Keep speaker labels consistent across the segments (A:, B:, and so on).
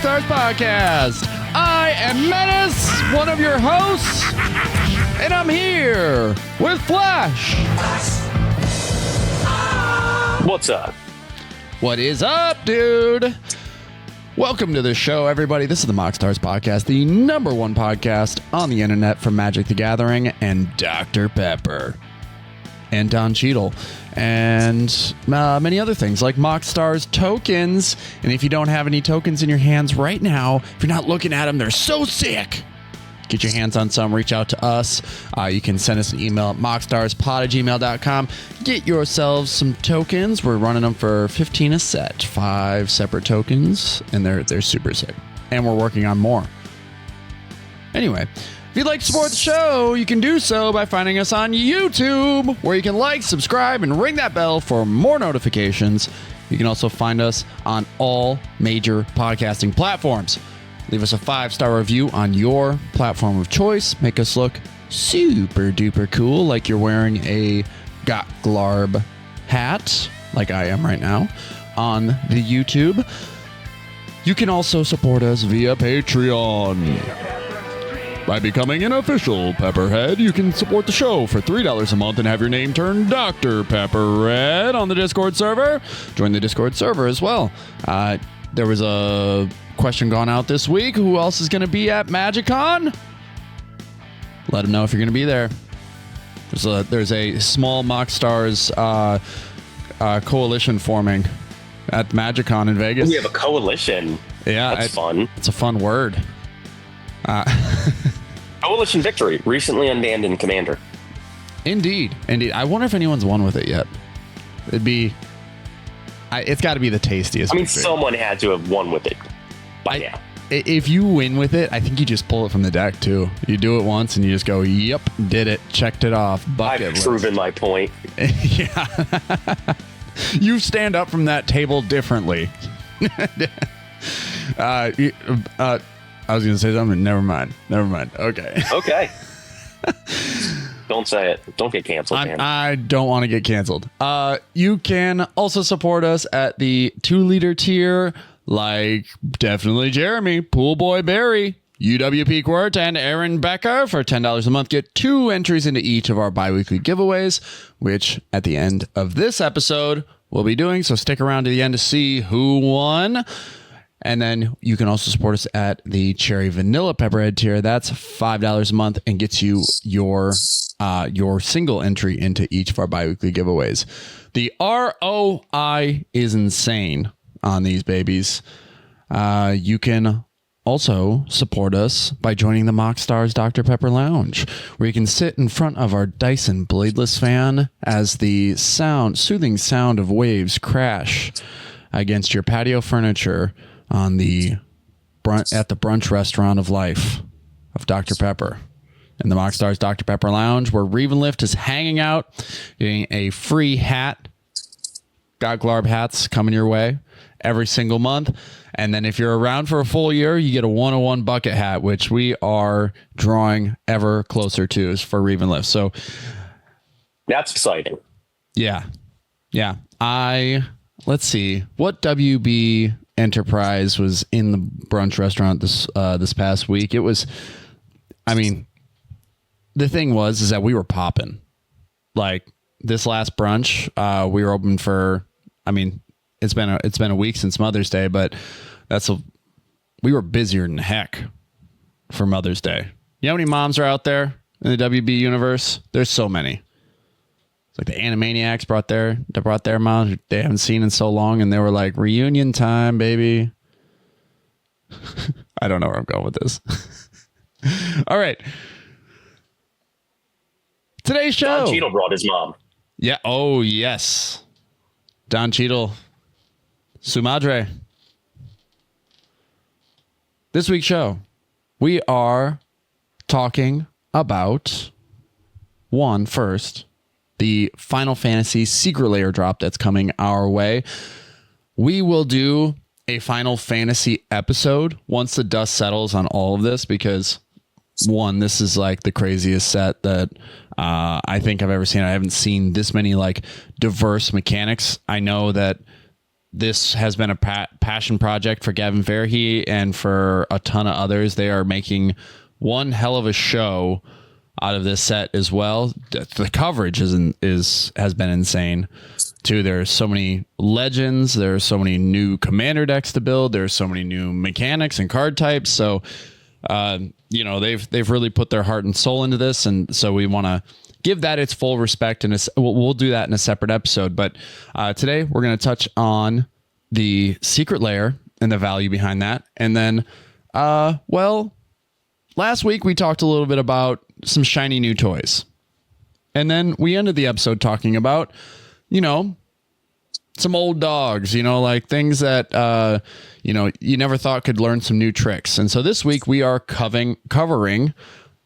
A: MoxStars podcast. I am Menace, one of your hosts, and I'm here with Flash.
B: What's up?
A: What is up, dude? Welcome to the show, everybody. This is the MoxStars podcast, the number one podcast on the internet for Magic the Gathering and Dr. Pepper and Don Cheadle and many other things like MoxStars tokens. And if you don't have any tokens in your hands right now, if you're not looking at them, they're so sick. Get your hands on some, reach out to us. You can send us an email at moxstarspod@gmail.com. Get yourselves some tokens. We're running them for 15 a set, 5 separate tokens, and they're super sick. And we're working on more. Anyway, if you'd like to support the show, you can do so by finding us on YouTube, where you can like, subscribe, and ring that bell for more notifications. You can also find us on all major podcasting platforms. Leave us a 5-star review on your platform of choice. Make us look super duper cool, like you're wearing a Got Glarb hat, like I am right now, on the YouTube. You can also support us via Patreon. By becoming an official Pepperhead, you can support the show for $3 a month and have your name turned Dr. Pepperhead on the Discord server. Join the Discord server as well. There was a question gone out this week. Who else is going to be at MagicCon? Let them know if you're going to be there. There's a small MoxStars coalition forming at MagicCon in Vegas.
B: We have a coalition.
A: Yeah,
B: that's fun.
A: It's a fun word.
B: Coalition victory, recently unbanned in Commander.
A: Indeed. I wonder if anyone's won with it yet. It's got to be the tastiest.
B: I mean,
A: victory.
B: Someone had to have won with it. But yeah.
A: If you win with it, I think you just pull it from the deck too. You do it once and you just go, yep, did it, checked it off. Bucket
B: I've proven my point.
A: Yeah. You stand up from that table differently. I was going to say something. Never mind. Okay.
B: Okay. Don't say it. Don't get canceled, man.
A: I don't want to get canceled. You can also support us at the 2-liter tier, like definitely Jeremy, Pool Boy Barry, UWP Quirt, and Aaron Becker. For $10 a month, get 2 entries into each of our bi-weekly giveaways, which at the end of this episode we'll be doing. So stick around to the end to see who won. And then you can also support us at the Cherry Vanilla Pepperhead tier. That's $5 a month and gets you your single entry into each of our biweekly giveaways. The ROI is insane on these babies. You can also support us by joining the MoxStars Dr. Pepper Lounge, where you can sit in front of our Dyson bladeless fan as the soothing sound of waves crash against your patio furniture at the brunch restaurant of life of Dr. Pepper in the MoxStars Dr. Pepper Lounge, where Revenlift is hanging out, getting a free hat. Got Glarb hats coming your way every single month. And then if you're around for a full year, you get a 101 bucket hat, which we are drawing ever closer to for Revenlift. So
B: that's exciting.
A: Yeah. Let's see what WB Enterprise was in the brunch restaurant this past week. It was, I mean, the thing is that we were popping. Like this last brunch, we were open for, I mean, it's been a week since Mother's Day, but we were busier than heck for Mother's Day. You know how many moms are out there in the WB universe? There's so many. It's like the Animaniacs brought their moms they haven't seen in so long, and they were like, reunion time, baby. I don't know where I'm going with this. All right. Today's show.
B: Don Cheadle brought his mom.
A: Yeah. Oh, yes. Don Cheadle. Su madre. This week's show, we are talking about first, the Final Fantasy Secret Lair drop that's coming our way. We will do a Final Fantasy episode once the dust settles on all of this, because this is like the craziest set that I think I've ever seen. I haven't seen this many like diverse mechanics. I know that this has been a passion project for Gavin Verhey and for a ton of others. They are making one hell of a show out of this set as well. The coverage has been insane too. There's so many legends. There's so many new commander decks to build. There's so many new mechanics and card types. So, they've really put their heart and soul into this. And so we want to give that its full respect. And we'll do that in a separate episode. But today we're going to touch on the Secret Lair and the value behind that. And then, last week we talked a little bit about some shiny new toys. And then we ended the episode talking about, some old dogs, like things that, you never thought could learn some new tricks. And so this week we are covering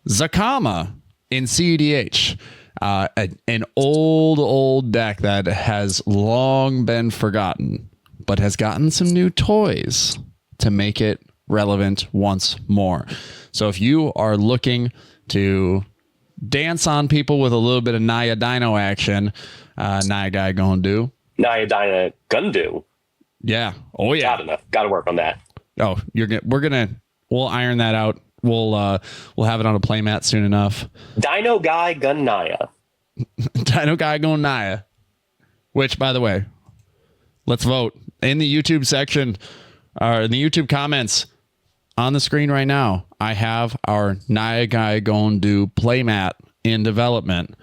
A: Zacama in cEDH, an old deck that has long been forgotten, but has gotten some new toys to make it relevant once more. So if you are looking to dance on people with a little bit of Naya DINO action, Naya guy gonna do.
B: Naya DINO gonna do.
A: Yeah. Oh yeah.
B: Got to work on that.
A: Oh, we'll iron that out. We'll have it on a playmat soon enough.
B: Dino guy gun Naya.
A: Dino guy going Naya. Which, by the way, let's vote in the YouTube section or in the YouTube comments on the screen right now. I have our Naya guy going do playmat in development.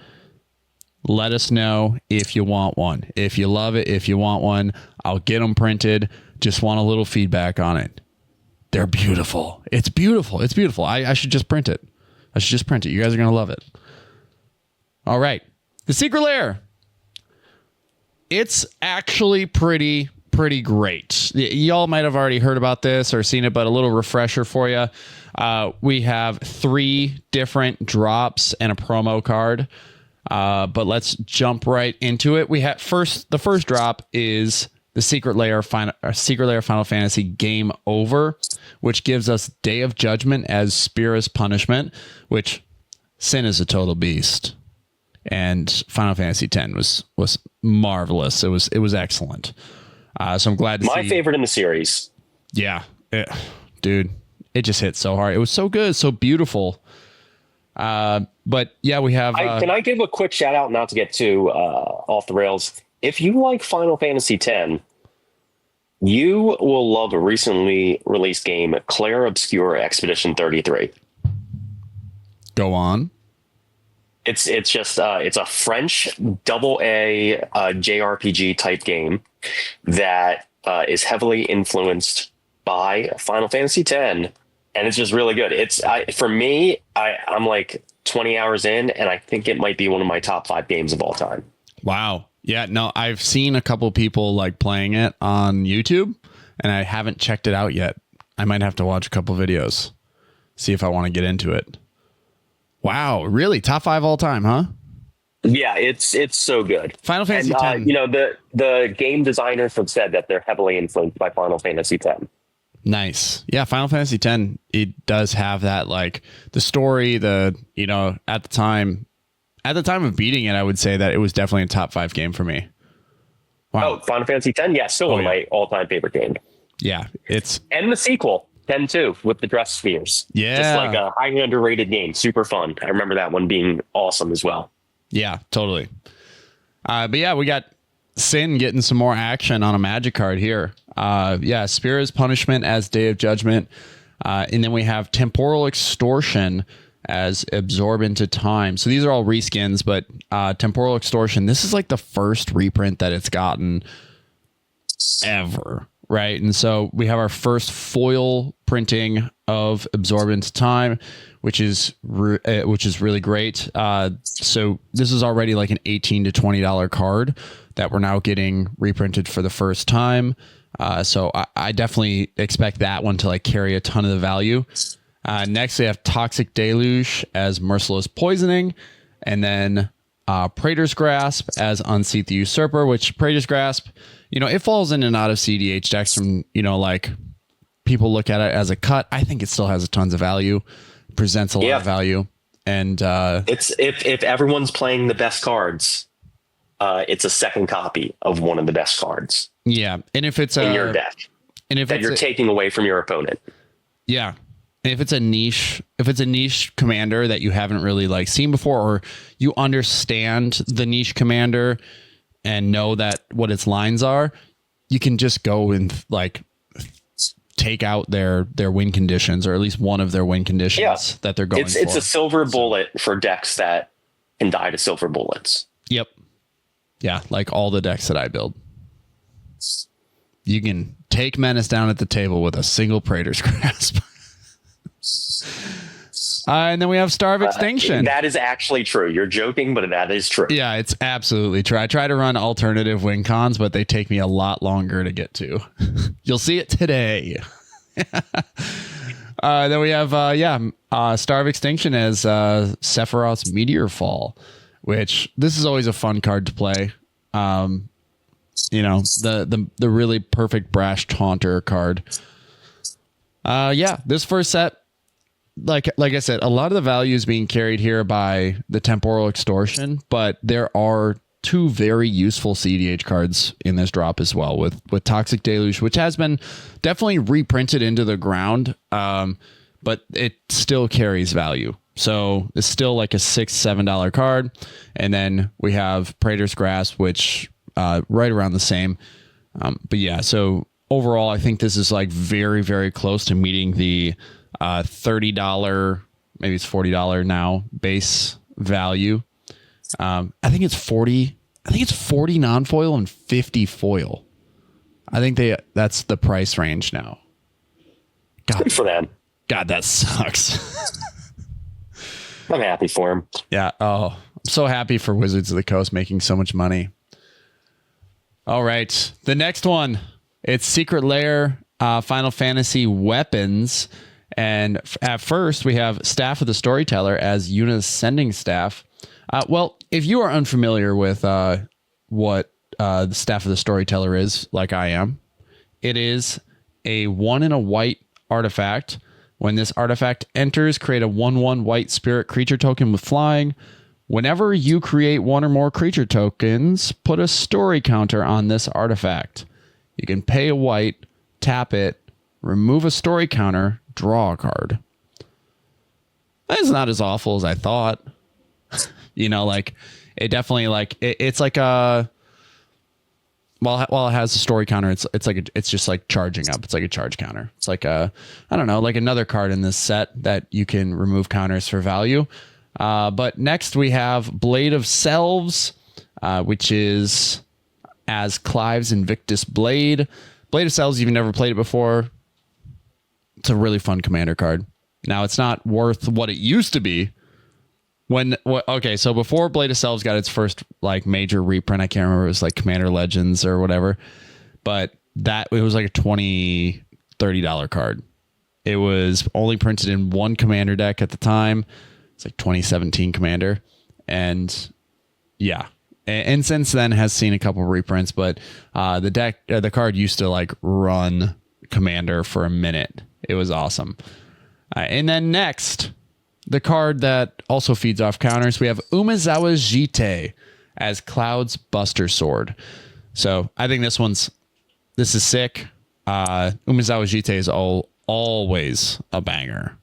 A: Let us know if you want one. If you love it, if you want one, I'll get them printed. Just want a little feedback on it. They're beautiful. It's beautiful. It's beautiful. I should just print it. You guys are going to love it. All right. The Secret Lair. It's actually pretty great. Y'all might have already heard about this or seen it, but a little refresher for you. We have 3 different drops and a promo card. But let's jump right into it. We have the first drop is the Secret Lair Final Fantasy Game Over, which gives us Day of Judgment as Spira's punishment, which Sin is a total beast. And Final Fantasy X was marvelous. It was excellent. So I'm glad to see
B: my favorite in the series.
A: Yeah, dude, it just hit so hard. It was so good, so beautiful. But yeah, we have.
B: Can I give a quick shout out, not to get too off the rails? If you like Final Fantasy X, you will love a recently released game, Clair Obscure Expedition 33.
A: Go on.
B: It's just it's a French AA JRPG type game that is heavily influenced by Final Fantasy X, and it's just really good. For me, I'm like 20 hours in, and I think it might be one of my top 5 games of all time.
A: Wow. Yeah, no, I've seen a couple people like playing it on YouTube, and I haven't checked it out yet. I might have to watch a couple videos, see if I want to get into it. Wow, really? Top 5 all time, huh?
B: Yeah, it's so good.
A: Final Fantasy X.
B: The game designers have said that they're heavily influenced by Final Fantasy X.
A: Nice. Yeah, Final Fantasy X, it does have that, like, the story, at the time of beating it, I would say that it was definitely a top 5 game for me. Wow.
B: Oh, Final Fantasy X? Yeah, still one of my all-time favorite games.
A: Yeah,
B: and the sequel, 10-2, with the dress spheres.
A: Yeah.
B: Just like a highly underrated game. Super fun. I remember that one being awesome as well.
A: Yeah, totally. But yeah, we got Sin getting some more action on a magic card here. Spira's punishment as Day of Judgment. And then we have Temporal Extortion as Absorb into Time. So these are all reskins, but Temporal Extortion, this is like the first reprint that it's gotten ever, right? And so we have our first foil printing of Absorb into Time, which is really great. So this is already like an $18 to $20 card that we're now getting reprinted for the first time. So I definitely expect that one to like carry a ton of the value. Next, we have Toxic Deluge as Merciless Poisoning, and then Praetor's Grasp as Unseat the Usurper, which Praetor's Grasp, it falls in and out of cEDH decks from, like people look at it as a cut. I think it still has a tons of value, presents a lot of value. And
B: it's if everyone's playing the best cards, it's a second copy of one of the best cards.
A: Yeah, and if it's
B: in your deck,
A: and if
B: that you're taking away from your opponent.
A: Yeah. And if it's a niche commander that you haven't really like seen before, or you understand the niche commander and know that what its lines are, you can just go and like take out their win conditions, or at least one of their win conditions that they're going for.
B: It's a silver bullet for decks that can die to silver bullets.
A: Yep. Yeah, like all the decks that I build. You can take Menace down at the table with a single Praetor's Grasp. And then we have Star of Extinction.
B: That is actually true. You're joking, but that is true.
A: Yeah, it's absolutely true. I try to run alternative win cons, but they take me a lot longer to get to. You'll see it today. Then we have Star of Extinction as Sephiroth's Meteor Fall, which this is always a fun card to play. The really perfect Brash Taunter card. This first set, like I said, a lot of the value is being carried here by the Temporal Extortion, but there are two very useful cEDH cards in this drop as well, with Toxic Deluge, which has been definitely reprinted into the ground, but it still carries value. So it's still like a $6-7 card. And then we have Praetor's Grasp, which right around the same. But yeah, so overall, I think this is like very, very close to meeting the $30, maybe it's $40 now base value. I think it's 40. I think it's 40 non-foil and 50 foil. I think that's the price range now. God,
B: good for them.
A: God, that sucks.
B: I'm happy for him.
A: Yeah. Oh, I'm so happy for Wizards of the Coast making so much money. All right. The next one, it's Secret Lair Final Fantasy Weapons. And at first, we have Staff of the Storyteller as Yuna's sending staff. Well, if you are unfamiliar with what the Staff of the Storyteller is, like I am, it is a 1 in a white artifact. When this artifact enters, create a 1/1 white spirit creature token with flying. Whenever you create one or more creature tokens, put a story counter on this artifact. You can pay a white, tap it, remove a story counter, draw a card. That's not as awful as I thought. It definitely it's like a while it has a story counter, it's just like charging up. It's like a charge counter. It's like like another card in this set that you can remove counters for value. But next we have Blade of Selves, which is as Clive's Invictus Blade. Blade of Selves, if you've never played it before, it's a really fun commander card. Now, it's not worth what it used to be. So before Blade of Selves got its first like major reprint, I can't remember, it was like Commander Legends or whatever, but it was like a $20-30 card. It was only printed in one commander deck at the time. It's like 2017 Commander, and yeah, and since then has seen a couple reprints, but the card used to like run Commander for a minute. It was awesome. And then next, the card that also feeds off counters, we have Umezawa Jite as Cloud's Buster Sword. So I think this is sick. Umezawa Jite is always a banger.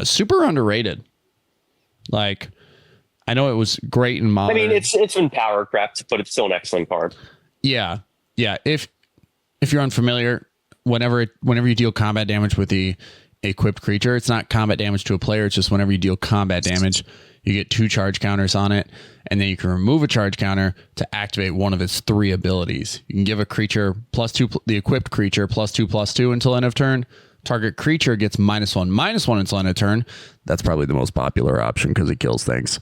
A: Super underrated. Like, I know it was great in Modern.
B: I mean, it's been power crept, but it's still an excellent card.
A: Yeah. If you're unfamiliar, whenever you deal combat damage with the equipped creature, it's not combat damage to a player. It's just whenever you deal combat damage, you get 2 charge counters on it, and then you can remove a charge counter to activate one of its 3 abilities. You can give a creature +2, the equipped creature +2/+2 until end of turn. Target creature gets -1/-1 until end of turn. That's probably the most popular option because it kills things.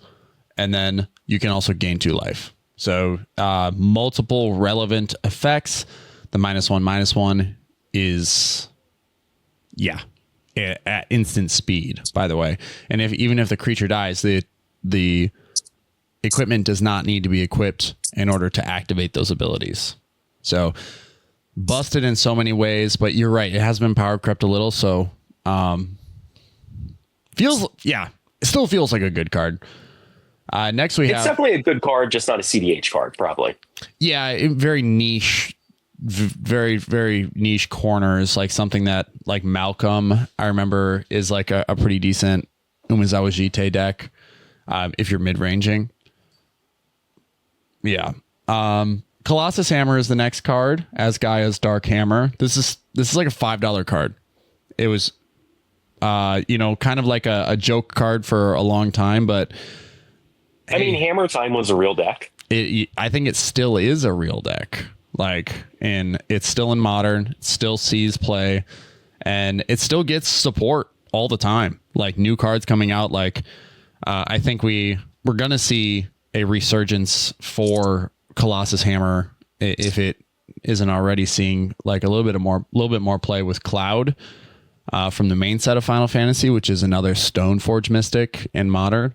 A: And then you can also gain 2 life. So multiple relevant effects. The -1/-1 is, at instant speed, by the way. And even if the creature dies, the equipment does not need to be equipped in order to activate those abilities. So busted in so many ways, but you're right, it has been power crept a little, so it still feels like a good card. Next we
B: It's
A: have
B: definitely a good card, just not a CDH card, probably.
A: very niche, very very niche corners, like something that like Malcolm I remember is like a pretty decent Umezawa Jite deck if you're mid-ranging. Yeah. Colossus Hammer is the next card, as Gaia's Dark Hammer. This is like a $5 card. It was kind of like a joke card for a long time, but
B: I mean, Hammer Time was a real deck.
A: I think it still is a real deck. And it's still in Modern, it still sees play, and it still gets support all the time. Like new cards coming out. I think we're gonna see a resurgence for Colossus Hammer if it isn't already seeing like a little bit more play with Cloud from the main set of Final Fantasy, which is another Stoneforge Mystic in Modern.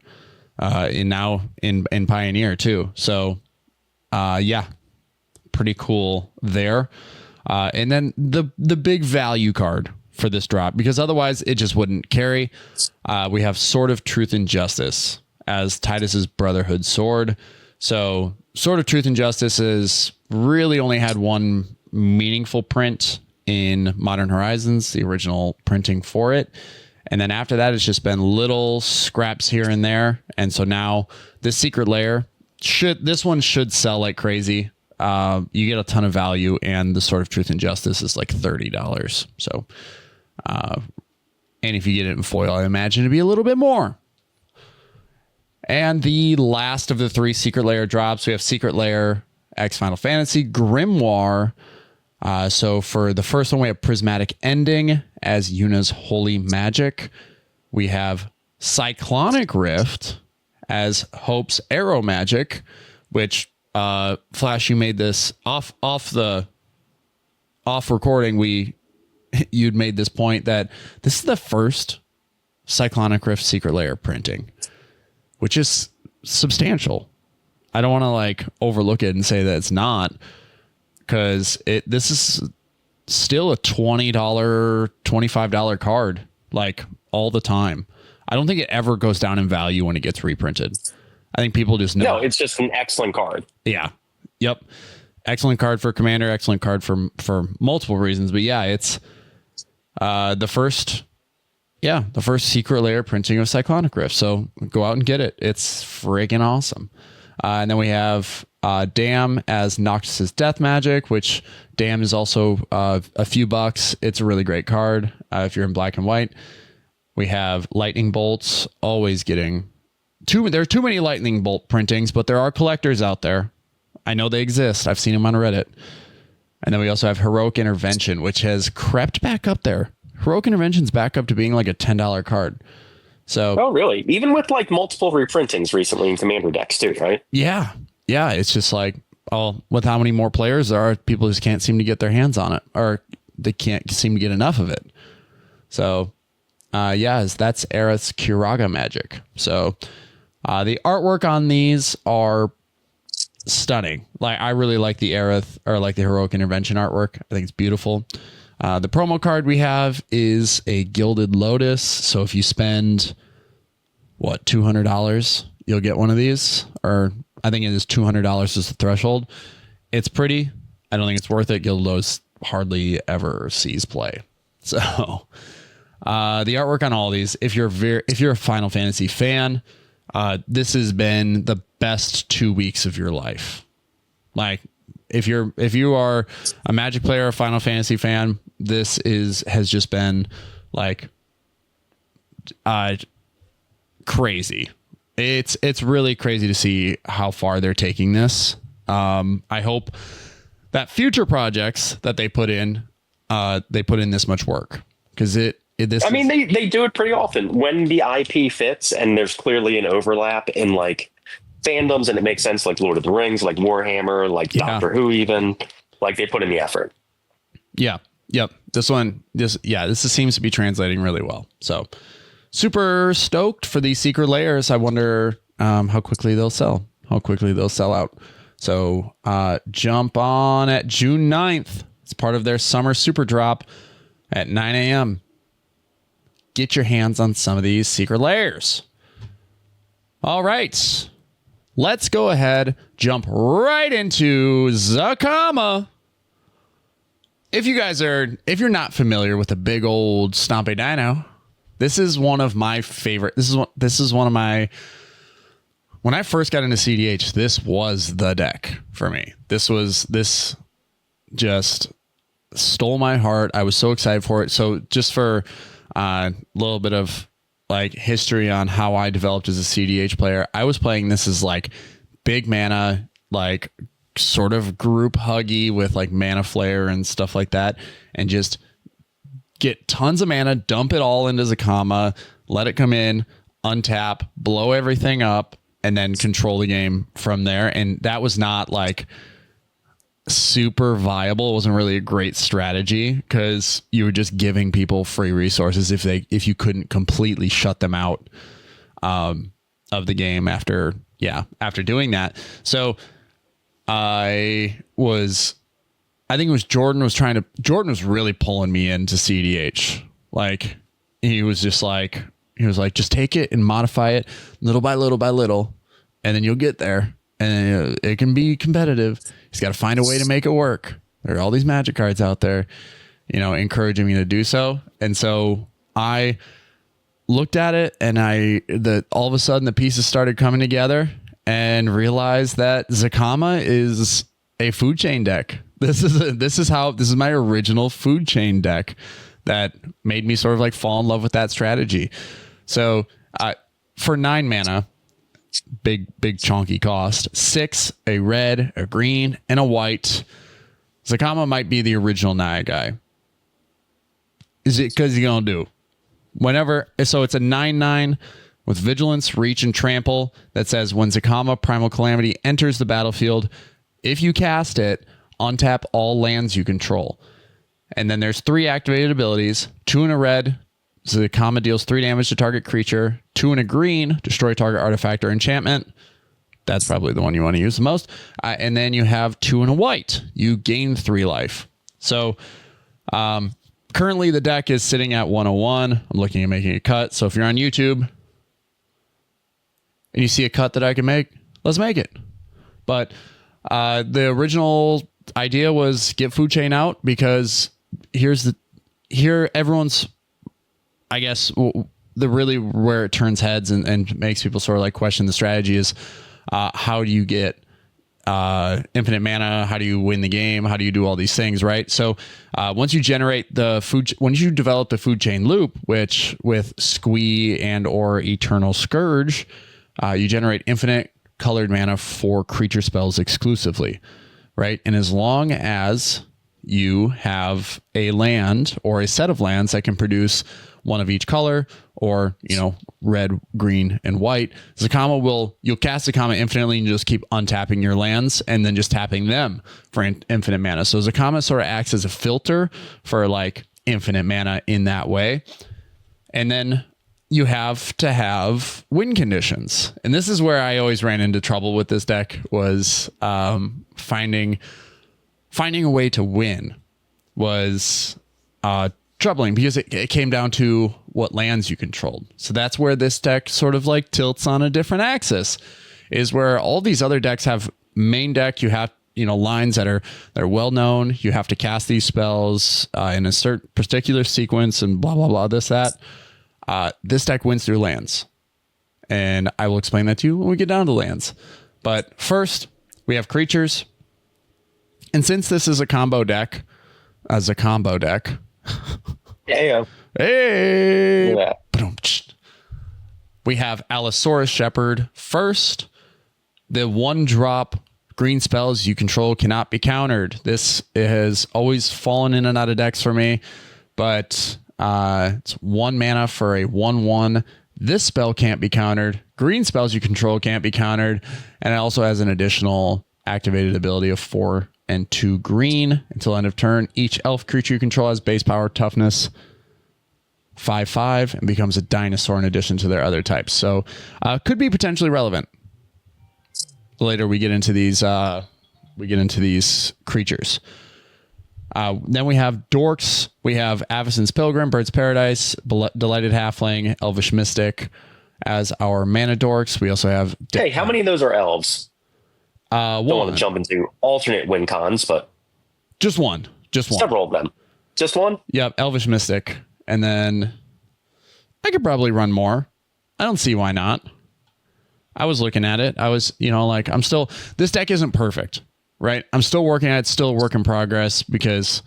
A: And now in Pioneer too. So, pretty cool there. And then the big value card for this drop, because otherwise it just wouldn't carry. We have Sword of Truth and Justice as Titus's Brotherhood Sword. So Sword of Truth and Justice has really only had one meaningful print in Modern Horizons, the original printing for it. And then after that, it's just been little scraps here and there. And so now this Secret Lair this one should sell like crazy. You get a ton of value, and the Sword of Truth and Justice is like $30. So, and if you get it in foil, I imagine it'd be a little bit more. And the last of the 3 Secret Lair drops, we have Secret Lair X Final Fantasy Grimoire. So for the first one, we have Prismatic Ending as Yuna's Holy Magic. We have Cyclonic Rift as Hope's Arrow Magic, which Flash, you made this off recording. You'd made this point that this is the first Cyclonic Rift Secret Lair printing, which is substantial. I don't want to like overlook it and say that it's not, because this is still a $20, $25 card, like all the time. I don't think it ever goes down in value when it gets reprinted. I think people just know.
B: No, it's just an excellent card.
A: Yeah. Yep. Excellent card for Commander. Excellent card for multiple reasons. But yeah, it's the first Secret Lair printing of Cyclonic Rift. So go out and get it. It's friggin' awesome. And then we have Dam as Noctis's Death Magic, which Dam is also a few bucks. It's a really great card if you're in black and white. We have Lightning Bolts, always getting there are too many Lightning Bolt printings, but there are collectors out there. I know they exist. I've seen them on Reddit. And then we also have Heroic Intervention, which has crept back up there. Heroic Intervention's back up to being like a $10 card. So,
B: oh, really? Even with like multiple reprintings recently in Commander decks too, right?
A: Yeah. Yeah. It's just like, with how many more players there are, people just can't seem to get their hands on it, or they can't seem to get enough of it. So, that's Aerith's Kiraga Magic. So, the artwork on these are stunning. Like, I really like the Aerith, or like the Heroic Intervention artwork. I think it's beautiful. The promo card we have is a Gilded Lotus. So if you spend $200, you'll get one of these, or I think it is $200 is the threshold. It's pretty. I don't think it's worth it. Gilded Lotus hardly ever sees play. So the artwork on all these, if you're a Final Fantasy fan, this has been the best 2 weeks of your life. Like, if you are a Magic player, a Final Fantasy fan, this has just been like crazy. It's really crazy to see how far they're taking this. I hope that future projects that they put in this much work, because they
B: do it pretty often when the IP fits and there's clearly an overlap in like fandoms and it makes sense, like Lord of the Rings, like Warhammer, like Doctor Who, even like they put in the effort.
A: Yeah. Yep. This seems to be translating really well. So super stoked for these Secret Lairs. I wonder how quickly they'll sell out. So jump on at June 9th. It's part of their summer super drop at 9 a.m. Get your hands on some of these Secret Lairs. All right. let's go ahead, jump right into Zacama. If you're not familiar with the big old Stompy Dino, this is one of my favorite. This is one of my. When I first got into CEDH, this was the deck for me. This just stole my heart. I was so excited for it. So just for a little bit of like history on how I developed as a CEDH player, I was playing this as like big mana, like sort of group huggy with like mana flare and stuff like that, and just get tons of mana, dump it all into Zacama, let it come in, untap, blow everything up, and then control the game from there. And that was not like super viable. It wasn't really a great strategy because you were just giving people free resources if you couldn't completely shut them out of the game after doing that. So I think it was Jordan was really pulling me into CEDH. Like he was like, just take it and modify it little by little, and then you'll get there, and it can be competitive. He's got to find a way to make it work. There are all these magic cards out there, encouraging me to do so. And so I looked at it, and all of a sudden the pieces started coming together, and realized that Zacama is a food chain deck. This is my original food chain deck that made me sort of like fall in love with that strategy. So for 9 mana, big chunky cost, 6, a red, a green, and a white, Zacama might be the original Naya guy. Is it because you're going to do? So it's a 9/9 with Vigilance, Reach, and Trample that says when Zacama Primal Calamity enters the battlefield, if you cast it, untap all lands you control. And then there's 3 activated abilities, 2 in a red, Zacama deals 3 damage to target creature, 2 in a green, destroy target artifact or enchantment. That's probably the one you want to use the most. And then you have 2 in a white. You gain 3 life. So currently the deck is sitting at 101. I'm looking at making a cut. So if you're on YouTube and you see a cut that I can make, let's make it. But the original idea was get food chain out, because everyone's, I guess, the really where it turns heads and makes people sort of like question the strategy is how do you get infinite mana? How do you win the game? How do you do all these things, right? So once you develop the food chain loop, which with Squee and or Eternal Scourge, you generate infinite colored mana for creature spells exclusively, right? And as long as you have a land or a set of lands that can produce one of each color, or red, green, and white, you'll cast Zacama infinitely and just keep untapping your lands and then just tapping them for infinite mana. So Zacama sort of acts as a filter for like infinite mana in that way. And then you have to have win conditions. And this is where I always ran into trouble with this deck, was finding a way to win was troubling, because it came down to what lands you controlled. So that's where this deck sort of like tilts on a different axis, is where all these other decks have main deck. You have, lines that are well known. You have to cast these spells in a certain particular sequence and blah, blah, blah, this, that. This deck wins through lands. And I will explain that to you when we get down to lands. But first, we have creatures. And since this is a combo deck,
B: Yeah.
A: Hey.
B: Yeah.
A: We have Allosaurus Shepherd first. The 1-drop green spells you control cannot be countered. This has always fallen in and out of decks for me, but it's 1 mana for a 1/1. This spell can't be countered. Green spells you control can't be countered, and it also has an additional activated ability of 4 and 2 green until end of turn. Each elf creature you control has base power, toughness 5/5, and becomes a dinosaur in addition to their other types. So could be potentially relevant. Later we get into these creatures. Then we have dorks. We have Avacyn's Pilgrim, Bird's Paradise, Delighted Halfling, Elvish Mystic, as our mana dorks. We also have
B: Hey, how many of those are elves? Don't want
A: one.
B: to jump into alternate win cons, but
A: Just one.
B: Several of them. Just one?
A: Yep, Elvish Mystic. And then I could probably run more. I don't see why not. I was looking at it. I was, like, this deck isn't perfect, right? I'm still working at it, still a work in progress, because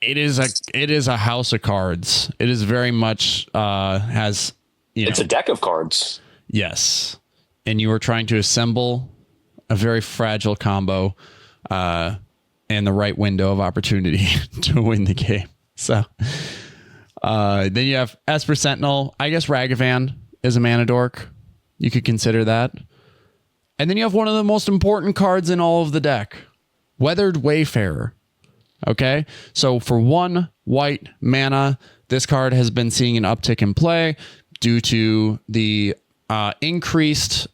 A: it is a house of cards. It is very much has,
B: It's a deck of cards.
A: Yes. And you are trying to assemble a very fragile combo and the right window of opportunity to win the game. So then you have Esper Sentinel. I guess Ragavan is a mana dork. You could consider that. And then you have one of the most important cards in all of the deck, Weathered Wayfarer. Okay, so for 1 white mana, this card has been seeing an uptick in play due to the increased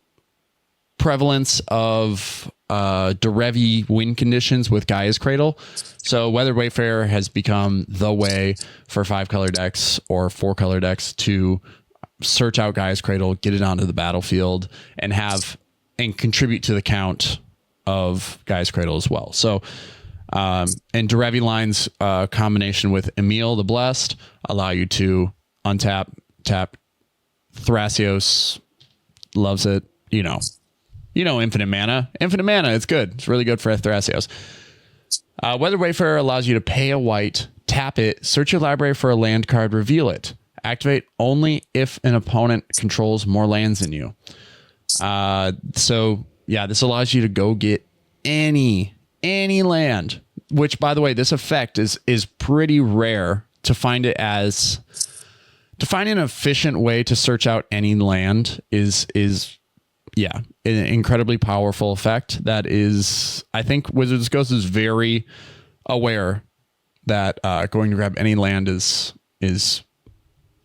A: prevalence of Derevi win conditions with Gaia's Cradle. So Weathered Wayfarer has become the way for 5-color decks or 4-color decks to search out Gaia's Cradle, get it onto the battlefield, and contribute to the count of Gaia's Cradle as well. So and Derevi lines combination with Emil the Blessed allow you to untap, tap. Thrasios loves it. Infinite mana. It's good. It's really good for Thrasios. Weathered Wayfarer allows you to pay a white, tap it, search your library for a land card, reveal it. Activate only if an opponent controls more lands than you. So yeah, this allows you to go get any land, which, by the way, this effect is pretty rare to find it as. To find an efficient way to search out any land is an incredibly powerful effect. That is, I think Wizards Ghost is very aware that going to grab any land is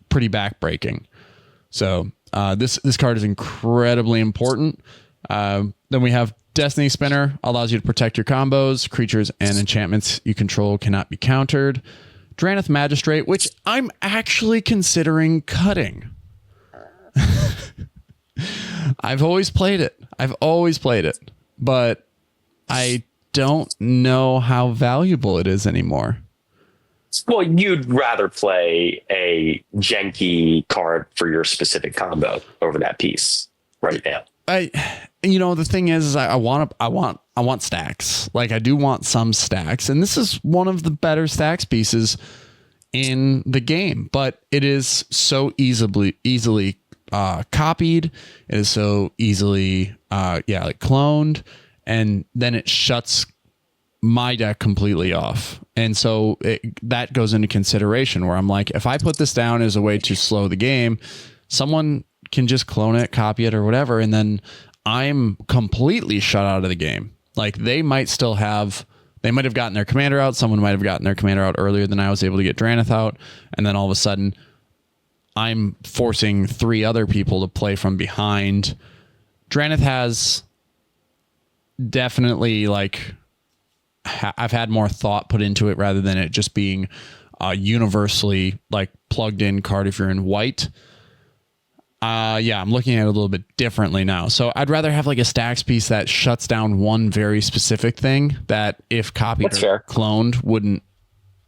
A: pretty backbreaking. So this card is incredibly important. Then we have Destiny Spinner, allows you to protect your combos. Creatures and enchantments you control cannot be countered. Drannith Magistrate, which I'm actually considering cutting. I've always played it, but I don't know how valuable it is anymore.
B: Well, you'd rather play a janky card for your specific combo over that piece right now.
A: The thing is I want stacks. Like, I do want some stacks, and this is one of the better stacks pieces in the game, but it is so easily copied. It is so easily cloned, and then it shuts my deck completely off. And so that goes into consideration, where I'm like, if I put this down as a way to slow the game, someone can just clone it, copy it, or whatever, and then I'm completely shut out of the game. Like, they might have gotten their commander out. Someone might have gotten their commander out earlier than I was able to get Drannith out. And then all of a sudden I'm forcing 3 other people to play from behind. Drannith has definitely, like, I've had more thought put into it rather than it just being universally, like, plugged in card if you're in white. I'm looking at it a little bit differently now. So I'd rather have like a stacks piece that shuts down one very specific thing that, if copied or cloned, wouldn't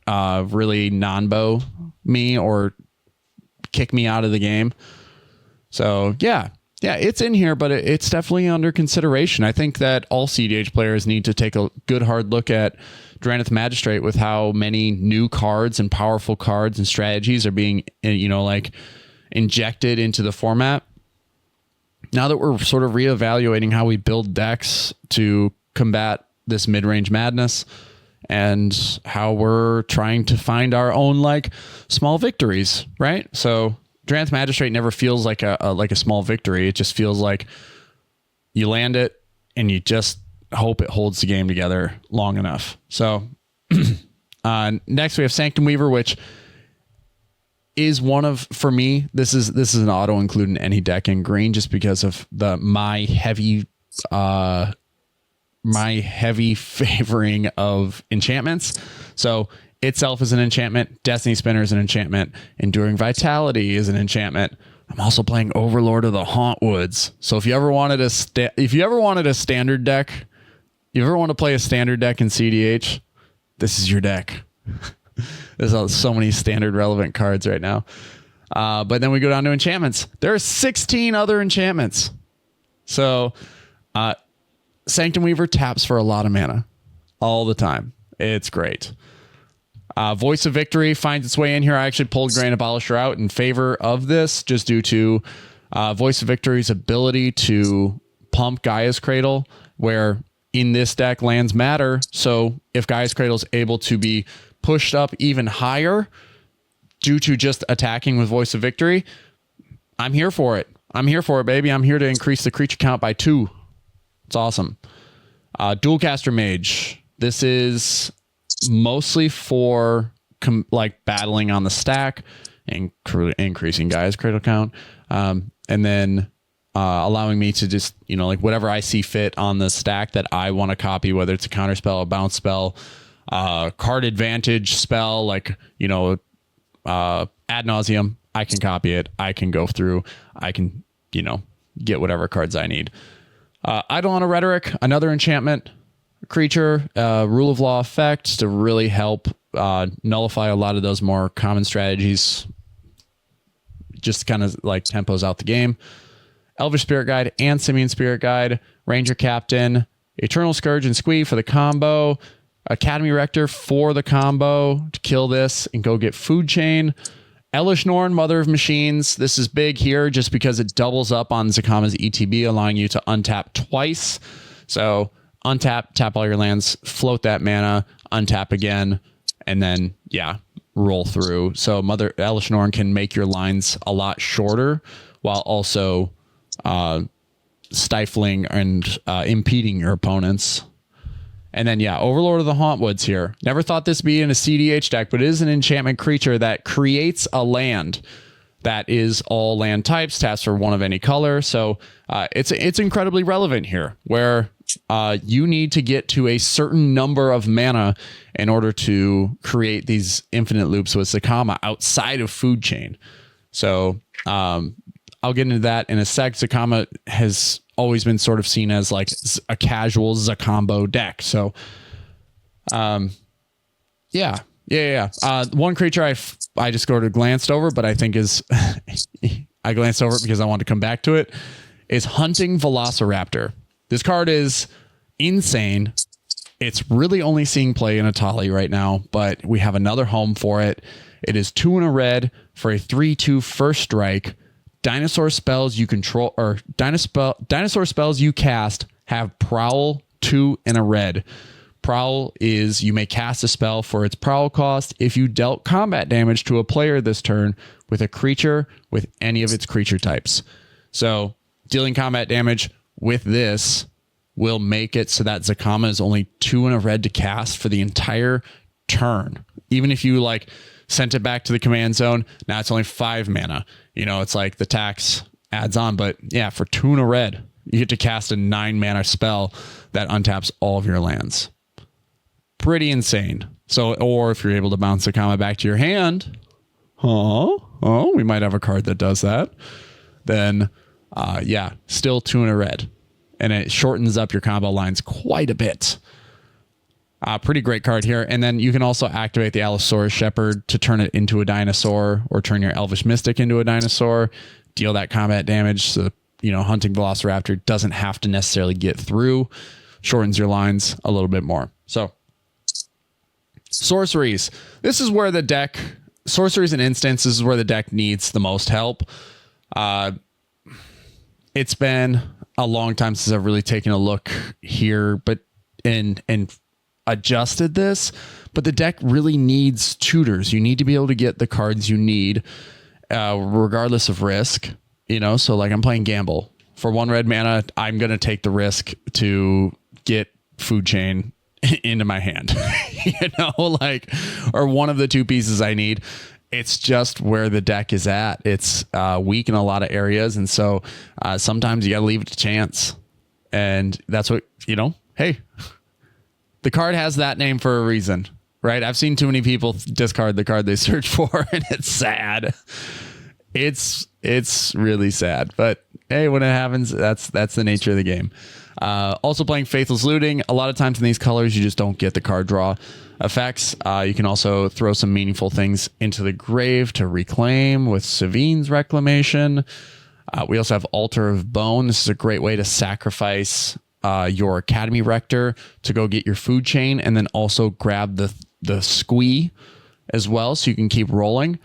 A: really non-bow me or kick me out of the game. So yeah, it's in here, but it's definitely under consideration. I think that all cEDH players need to take a good hard look at Drannith Magistrate, with how many new cards and powerful cards and strategies are being, injected into the format. Now that we're sort of reevaluating how we build decks to combat this mid-range madness, and how we're trying to find our own, like, small victories, right? So Drannith Magistrate never feels like a small victory. It just feels like you land it and you just hope it holds the game together long enough. So next we have Sanctum Weaver, which is one of, for me, this is an auto include in any deck in green, just because of my heavy favoring of enchantments. So itself is an enchantment. Destiny Spinner is an enchantment. Enduring Vitality is an enchantment. I'm also playing Overlord of the Hauntwoods. So if you ever wanted a standard deck, you ever want to play a standard deck in cEDH, this is your deck. There's so many standard relevant cards right now. But then we go down to enchantments. There are 16 other enchantments. So Sanctum Weaver taps for a lot of mana all the time. It's great. Voice of Victory finds its way in here. I actually pulled Grand Abolisher out in favor of this just due to Voice of Victory's ability to pump Gaia's Cradle, where in this deck lands matter. So if Gaia's Cradle is able to be pushed up even higher due to just attacking with Voice of Victory, I'm here for it. I'm here for it, baby. I'm here to increase the creature count by 2. It's awesome. Dualcaster Mage. This is mostly for battling on the stack and increasing Gaia's Cradle count. And then allowing me to just, whatever I see fit on the stack that I want to copy, whether it's a counter spell, a bounce spell, card advantage spell, ad nauseum, I can copy it. I can go through. I can, get whatever cards I need. Eidolon of Rhetoric, another enchantment creature, rule of law effect to really help nullify a lot of those more common strategies. Just kind of tempos out the game. Elvish Spirit Guide and Simian Spirit Guide, Ranger Captain, Eternal Scourge and Squee for the combo, Academy Rector for the combo to kill this and go get Food Chain. Elish Norn, Mother of Machines. This is big here just because it doubles up on Zacama's ETB, allowing you to untap twice. So untap, tap all your lands, float that mana, untap again, and then, roll through. So Mother Elish Norn can make your lines a lot shorter while also stifling and impeding your opponents. And then, Overlord of the Hauntwoods here. Never thought this would be in a cEDH deck, but it is an enchantment creature that creates a land that is all land types, taps for 1 of any color. So it's incredibly relevant here, where you need to get to a certain number of mana in order to create these infinite loops with Zacama outside of Food Chain. So I'll get into that in a sec. Zacama has always been sort of seen as a casual Zacambo deck. So, one creature I just sort of glanced over, but I think is I glanced over it because I wanted to come back to it, is Hunting Velociraptor. This card is insane. It's really only seeing play in Atali right now, but we have another home for it. It is 2 and a red for a 3/2 first strike. Dinosaur spells you control or dinosaur spells you cast have Prowl 2 and a red. Prowl is you may cast a spell for its Prowl cost if you dealt combat damage to a player this turn with a creature with any of its creature types. So dealing combat damage with this will make it so that Zacama is only 2 and a red to cast for the entire turn. Even if you sent it back to the command zone, now it's only 5 mana. It's the tax adds on, but for 2 and a red, you get to cast a 9 mana spell that untaps all of your lands. Pretty insane. So, or if you're able to bounce Zacama back to your hand, we might have a card that does that. Then, still 2 and a red. And it shortens up your combo lines quite a bit. Pretty great card here. And then you can also activate the Allosaurus Shepherd to turn it into a dinosaur, or turn your Elvish Mystic into a dinosaur, deal that combat damage. So, Hunting Velociraptor doesn't have to necessarily get through, shortens your lines a little bit more. So sorceries. This is where the deck, sorceries and instants, this is where the deck needs the most help. It's been a long time since I've really taken a look here, but and adjusted this, but the deck really needs tutors. You need to be able to get the cards you need, regardless of risk, so I'm playing Gamble for 1 red mana. I'm going to take the risk to get Food Chain into my hand, or one of the 2 pieces I need. It's just where the deck is at. It's weak in a lot of areas. And so sometimes you got to leave it to chance. And that's what, hey, the card has that name for a reason, right? I've seen too many people discard the card they search for, and it's sad. It's really sad, but hey, when it happens, that's the nature of the game. Also playing Faithless Looting. A lot of times in these colors, you just don't get the card draw effects. You can also throw some meaningful things into the grave to reclaim with Savine's Reclamation. We also have Altar of Bone. This is a great way to sacrifice your Academy Rector to go get your food chain, and then also grab the Squee as well, so you can keep rolling.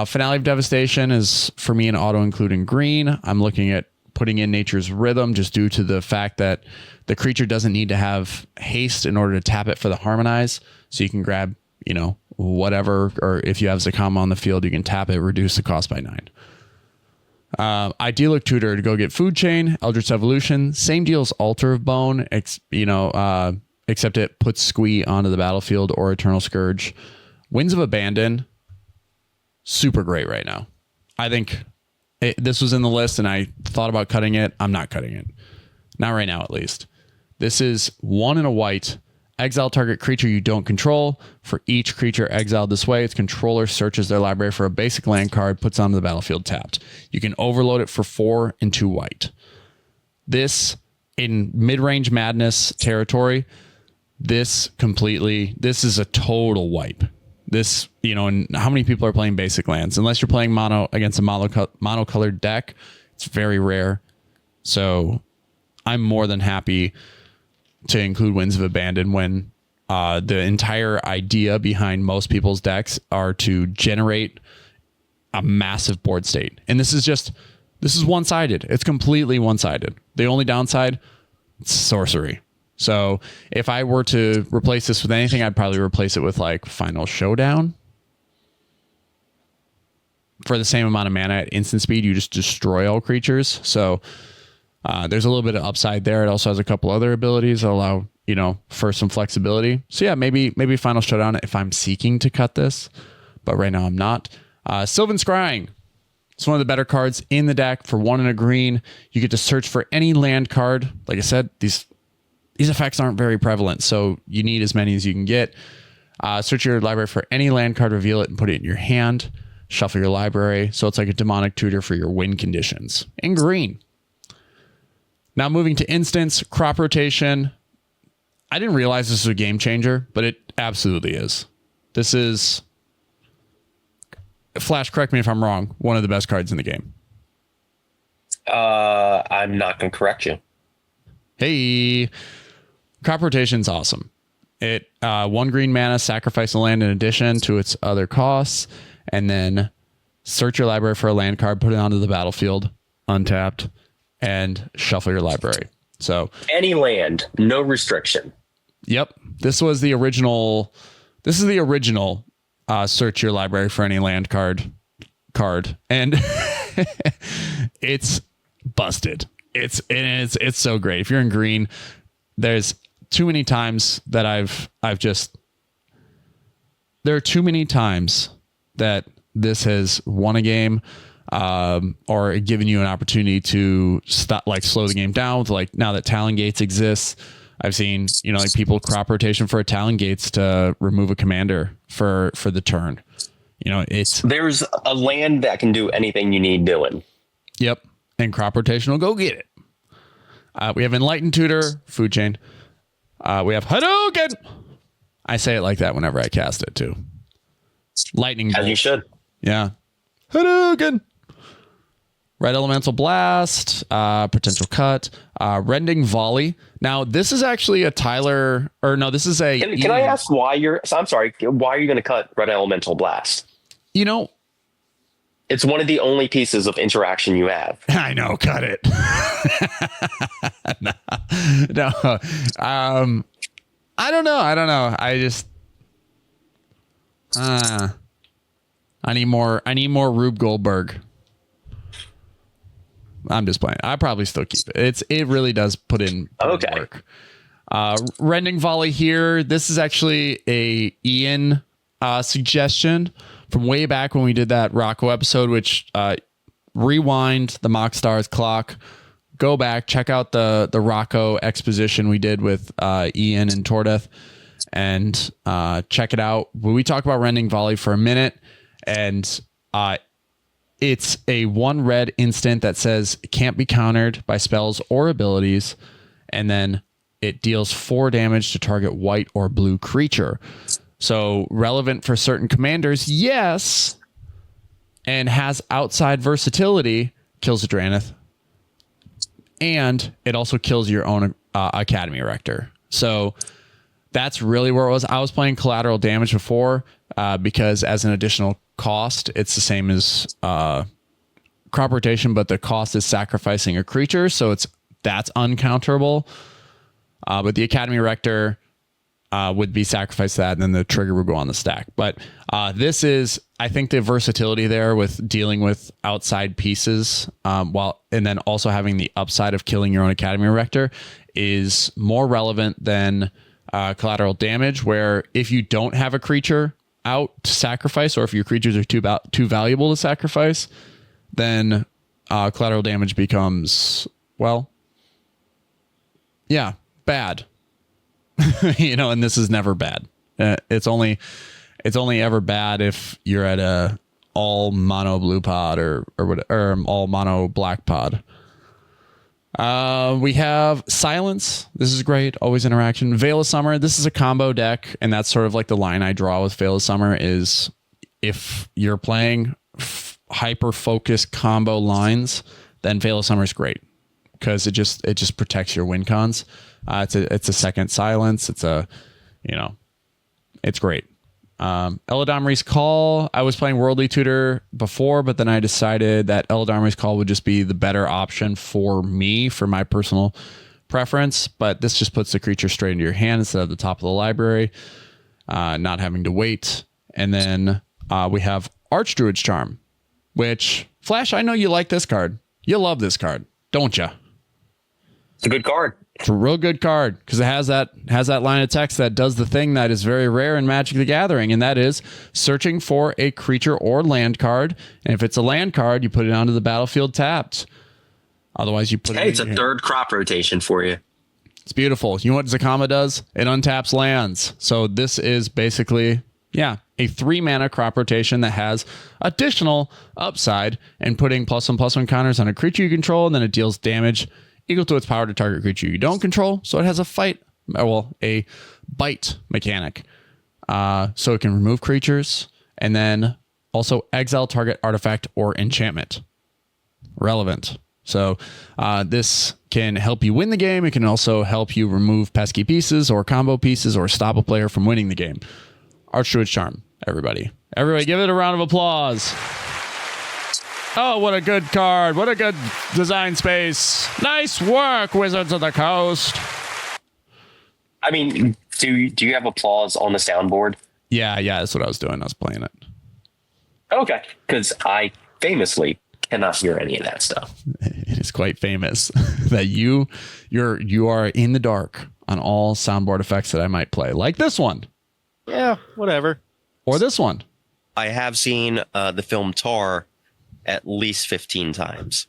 A: Finale of Devastation is, for me, an auto including green. I'm looking at putting in Nature's Rhythm just due to the fact that the creature doesn't need to have haste in order to tap it for the Harmonize. So you can grab, whatever, or if you have Zacama on the field, you can tap it, reduce the cost by 9. Idyllic Tutor to go get Food Chain. Eldritch Evolution, same deal as Altar of Bone, except it puts Squee onto the battlefield, or Eternal Scourge. Winds of Abandon, super great right now. I think this was in the list and I thought about cutting it. I'm not cutting it. Not right now, at least. This is 1 and a white. Exile target creature you don't control. For each creature exiled this way, its controller searches their library for a basic land card, puts onto the battlefield tapped. You can overload it for 4 and 2 white. This, in mid-range madness territory, this is a total wipe. This, and how many people are playing basic lands? Unless you're playing mono against a monocolored deck, it's very rare. So I'm more than happy to include Winds of Abandon when the entire idea behind most people's decks are to generate a massive board state. And this is one-sided. It's completely one-sided. The only downside, it's sorcery. So if I were to replace this with anything, I'd probably replace it with like Final Showdown. For the same amount of mana at instant speed, you just destroy all creatures. So there's a little bit of upside there. It also has a couple other abilities that allow, for some flexibility. So yeah, maybe Final Showdown if I'm seeking to cut this, but right now I'm not. Sylvan Scrying. It's one of the better cards in the deck for 1 and a green. You get to search for any land card. Like I said, these effects aren't very prevalent, so you need as many as you can get. Search your library for any land card, reveal it, and put it in your hand. Shuffle your library. So it's like a demonic tutor for your win conditions. In green. Now moving to instants, crop rotation. I didn't realize this was a game changer, but it absolutely is. This is, Flash, correct me if I'm wrong, one of the best cards in the game.
B: I'm not going to correct you.
A: Hey, crop rotation's awesome. It 1 green mana, sacrifice a land in addition to its other costs, and then search your library for a land card, put it onto the battlefield, untapped, and shuffle your library. So
B: any land, no restriction.
A: Yep. This is the original search your library for any land card. And it's busted. It's so great. If you're in green, there's too many times that there are too many times that this has won a game, or given you an opportunity to stop, slow the game down with, now that Talon Gates exists. I've seen, people crop rotation for a Talon Gates to remove a commander for the turn.
B: There's a land that can do anything you need doing.
A: Yep. And crop rotation will go get it. We have Enlightened Tutor, Food Chain. We have Hadouken. I say it like that whenever I cast it too. Lightning Bolt.
B: As you should.
A: Yeah. Hadouken. Red Elemental Blast, potential cut, Rending Volley. Now, this is actually a this is a...
B: Can I ask why I'm sorry, why are you going to cut Red Elemental Blast? It's one of the only pieces of interaction you have.
A: I know, cut it. No. I don't know. I just... I need more Rube Goldberg. I'm just playing. I probably still keep it. It really does put in work. Rending Volley here. This is actually a Ian suggestion from way back when we did that Rocco episode, which rewind the MoxStars clock. Go back, check out the Rocco exposition we did with Ian and Tordeth, and check it out. We talk about Rending Volley for a minute, and It's a 1 red instant that says can't be countered by spells or abilities. And then it deals 4 damage to target white or blue creature. So relevant for certain commanders, yes. And has outside versatility, kills a Dranith. And it also kills your own Academy Rector. So that's really where it was. I was playing collateral damage before because as an additional cost, it's the same as crop rotation, but the cost is sacrificing a creature. So that's uncounterable. But the Academy Rector would be sacrificed that, and then the trigger would go on the stack. But this is, I think, the versatility there with dealing with outside pieces, and then also having the upside of killing your own Academy Rector is more relevant than collateral damage, where if you don't have a creature out to sacrifice, or if your creatures are too valuable to sacrifice, then collateral damage becomes, well, yeah, bad. And this is never bad. It's only ever bad if you're at a all mono blue pod or all mono black pod. We have Silence. This is great. Always interaction. Veil of Summer. This is a combo deck, and that's sort of like the line I draw with Veil of Summer is if you're playing hyper focused combo lines, then Veil of Summer is great because it just protects your win cons. It's a second Silence. It's great. Eladamri's Call. I was playing Worldly Tutor before, but then I decided that Eladamri's Call would just be the better option for me, for my personal preference. But this just puts the creature straight into your hand instead of the top of the library, not having to wait. And then we have Archdruid's Charm, which, Flash, I know you like this card. You love this card, don't you?
B: It's a good card.
A: It's a real good card because it has that line of text that does the thing that is very rare in Magic the Gathering, and that is searching for a creature or land card. And if it's a land card, you put it onto the battlefield tapped. Otherwise, you put it.
B: Hey, it's a third crop rotation for you.
A: It's beautiful. You know what Zacama does? It untaps lands. So this is basically, a 3 mana crop rotation that has additional upside and putting +1/+1 counters on a creature you control, and then it deals damage equal to its power to target creature you don't control. So it has a bite mechanic. So it can remove creatures and then also exile target artifact or enchantment. Relevant. So this can help you win the game. It can also help you remove pesky pieces or combo pieces or stop a player from winning the game. Archdruid's Charm, everybody. Everybody give it a round of applause. Oh, what a good card. What a good design space. Nice work, Wizards of the Coast.
B: I mean, do you have applause on the soundboard?
A: Yeah, that's what I was doing. I was playing it.
B: Okay, because I famously cannot hear any of that stuff.
A: It is quite famous that you are in the dark on all soundboard effects that I might play, like this one.
C: Yeah, whatever.
A: Or this one.
D: I have seen the film Tar at least 15 times.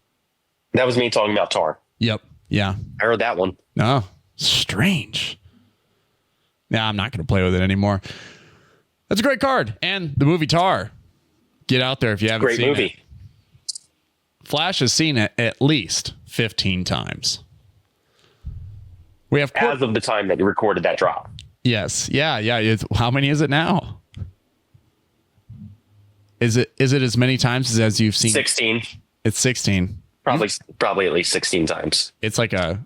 B: That was me talking about Tar.
A: Yep. Yeah.
B: I heard that one.
A: Oh, strange. Yeah, I'm not going to play with it anymore. That's a great card. And the movie Tar. Get out there if you haven't seen it. Great movie. Flash has seen it at least 15 times. We have
B: as of the time that you recorded that drop.
A: Yes. Yeah. How many is it now? Is it as many times as you've seen?
B: 16.
A: It's 16.
B: Probably at least 16 times.
A: It's like a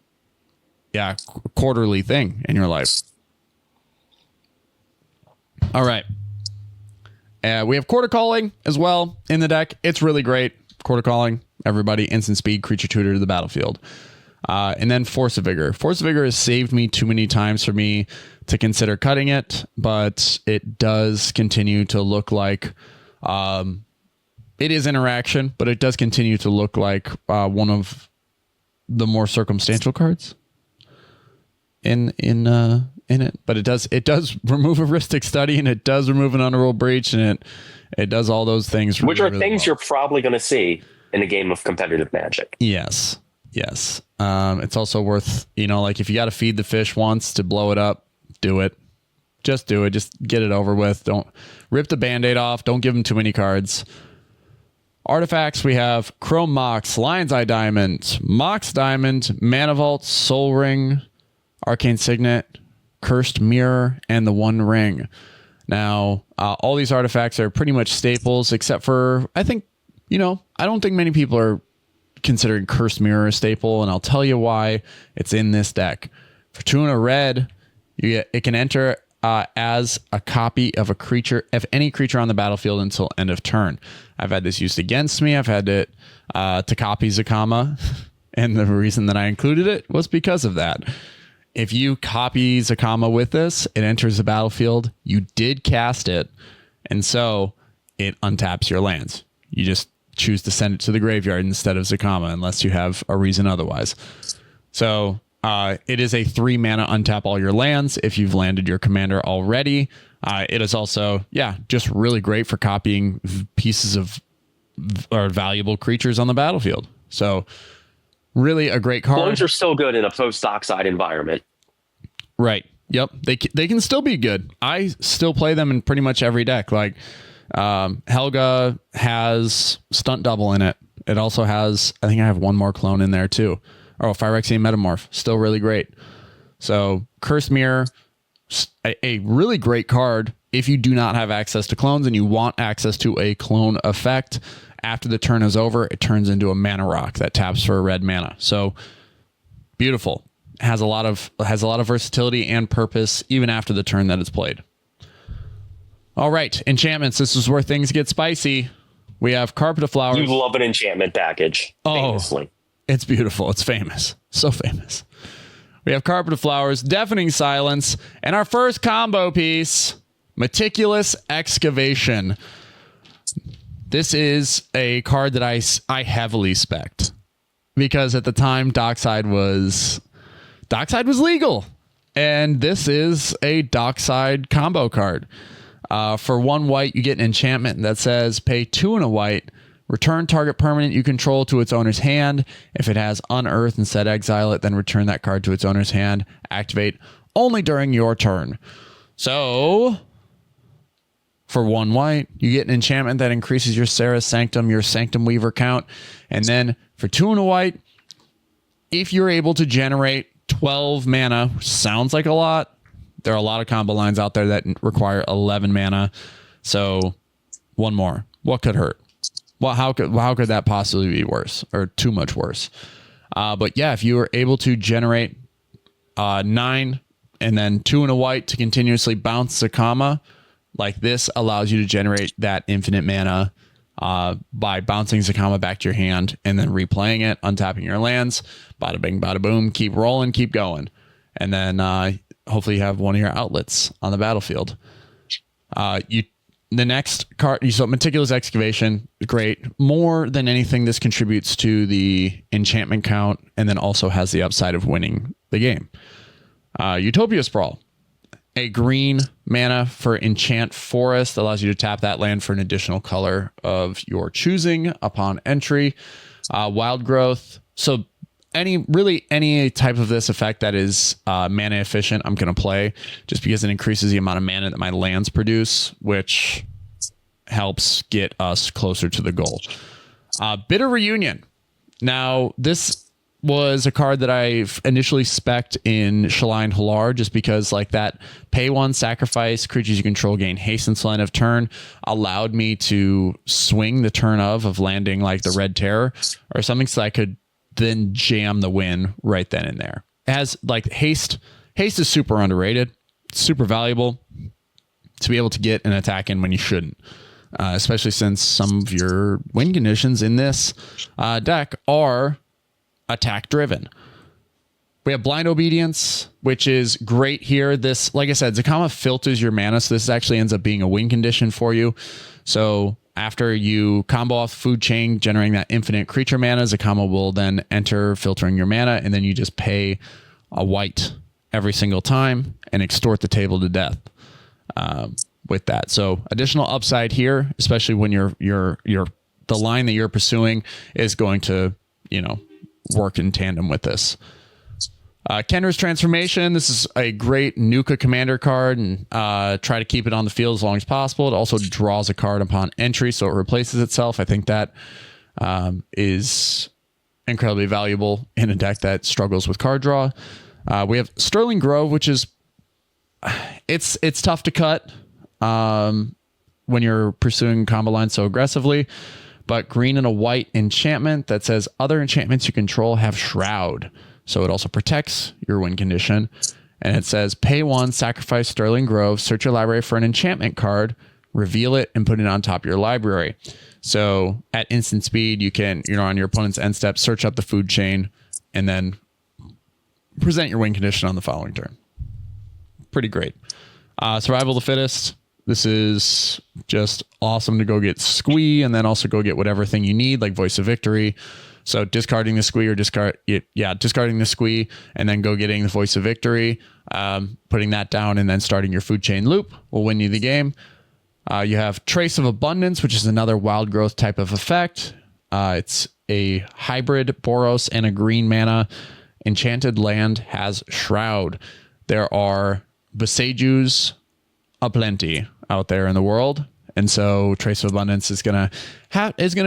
A: quarterly thing in your life. All right. We have Quarter Calling as well in the deck. It's really great. Quarter Calling, everybody, instant speed, creature tutor to the battlefield. And then Force of Vigor. Force of Vigor has saved me too many times for me to consider cutting it, but it does continue to look like it is interaction, but it does continue to look like one of the more circumstantial cards in it. But it does remove a Heuristic Study, and it does remove an Underworld Breach, and it does all those things.
B: Which are things you're probably going to see in a game of competitive Magic.
A: Yes. It's also worth, like if you got to feed the fish once to blow it up, do it. Just do it. Just get it over with. Don't rip the Band-Aid off. Don't give them too many cards. Artifacts, we have Chrome Mox, Lion's Eye Diamond, Mox Diamond, Mana Vault, Soul Ring, Arcane Signet, Cursed Mirror, and the One Ring. Now, all these artifacts are pretty much staples, except for, I think, I don't think many people are considering Cursed Mirror a staple, and I'll tell you why it's in this deck. For 2 and a red, it can enter as a copy of any creature on the battlefield until end of turn. I've had this used against me. I've had it to copy Zacama, and the reason that I included it was because of that. If you copy Zacama with this, it enters the battlefield. You did cast it, and so it untaps your lands. You just choose to send it to the graveyard instead of Zacama, unless you have a reason otherwise. So it is a 3 mana untap all your lands if you've landed your commander already. It is also, just really great for copying pieces of or valuable creatures on the battlefield. So really a great card.
B: Clones are still good in a post-Dockside environment.
A: Right. Yep. They can still be good. I still play them in pretty much every deck. Like Helga has Stunt Double in it. It also has, I think I have one more clone in there too. Oh, Phyrexian Metamorph, still really great. So Cursed Mirror, a really great card if you do not have access to clones and you want access to a clone effect. After the turn is over, it turns into a mana rock that taps for a red mana. So beautiful. Has a lot of versatility and purpose even after the turn that it's played. All right, enchantments. This is where things get spicy. We have Carpet of Flowers.
B: You love an enchantment package. Famously.
A: It's beautiful. It's famous. So famous. We have Carpet of Flowers, Deafening Silence, and our first combo piece, Meticulous Excavation. This is a card that I heavily spec'd because at the time Dockside was legal, and this is a Dockside combo card. For 1 white, you get an enchantment that says pay 2 and a white. Return target permanent you control to its owner's hand. If it has Unearth, instead exile it, then return that card to its owner's hand. Activate only during your turn. So, for 1 white, you get an enchantment that increases your Serra's Sanctum, your Sanctum Weaver count. And then for 2 and a white, if you're able to generate 12 mana, which sounds like a lot, there are a lot of combo lines out there that require 11 mana. So, 1 more. What could hurt? Well, how could that possibly be worse or too much worse? But yeah, if you were able to generate 9 and then 2 and a white to continuously bounce Zacama, like this allows you to generate that infinite mana by bouncing Zacama back to your hand and then replaying it, untapping your lands, bada bing, bada boom, keep rolling, keep going. And then hopefully you have one of your outlets on the battlefield. The next card, so Meticulous Excavation, great. More than anything, this contributes to the enchantment count and then also has the upside of winning the game. Utopia Sprawl, a green mana for Enchant Forest, allows you to tap that land for an additional color of your choosing upon entry. Wild Growth, so any type of this effect that is mana efficient, I'm going to play just because it increases the amount of mana that my lands produce, which helps get us closer to the goal. Bitter Reunion. Now, this was a card that I've initially spec'd in Shalai Halar just because like that pay 1 sacrifice creatures you control gain haste until end of turn allowed me to swing the turn of landing like the Red Terror or something so I could then jam the win right then and there. It has like haste. Haste is super underrated. It's super valuable to be able to get an attack in when you shouldn't, especially since some of your win conditions in this deck are attack driven. We have Blind Obedience, which is great here. This, like I said, Zacama filters your mana, so this actually ends up being a win condition for you. So after you combo off Food Chain, generating that infinite creature mana, Zacama will then enter filtering your mana, and then you just pay a white every single time and extort the table to death with that. So additional upside here, especially when the line that you're pursuing is going to, work in tandem with this. Kenra's Transformation. This is a great Nuka commander card, and try to keep it on the field as long as possible. It also draws a card upon entry, so it replaces itself. I think that is incredibly valuable in a deck that struggles with card draw. We have Sterling Grove, which is it's tough to cut when you're pursuing combo lines so aggressively. But green and a white enchantment that says other enchantments you control have Shroud. So it also protects your win condition. And it says pay 1, sacrifice Sterling Grove, search your library for an enchantment card, reveal it, and put it on top of your library. So at instant speed, you can, on your opponent's end step, search up the food chain and then present your win condition on the following turn. Pretty great. Survival of the Fittest. This is just awesome to go get Squee and then also go get whatever thing you need, like Voice of Victory. So discarding the Squee or discarding the Squee and then go getting the Voice of Victory, putting that down and then starting your food chain loop will win you the game. You have Trace of Abundance, which is another wild growth type of effect. It's a hybrid Boros and a green mana. Enchanted land has Shroud. There are Besejus aplenty out there in the world, and so Trace of Abundance is gonna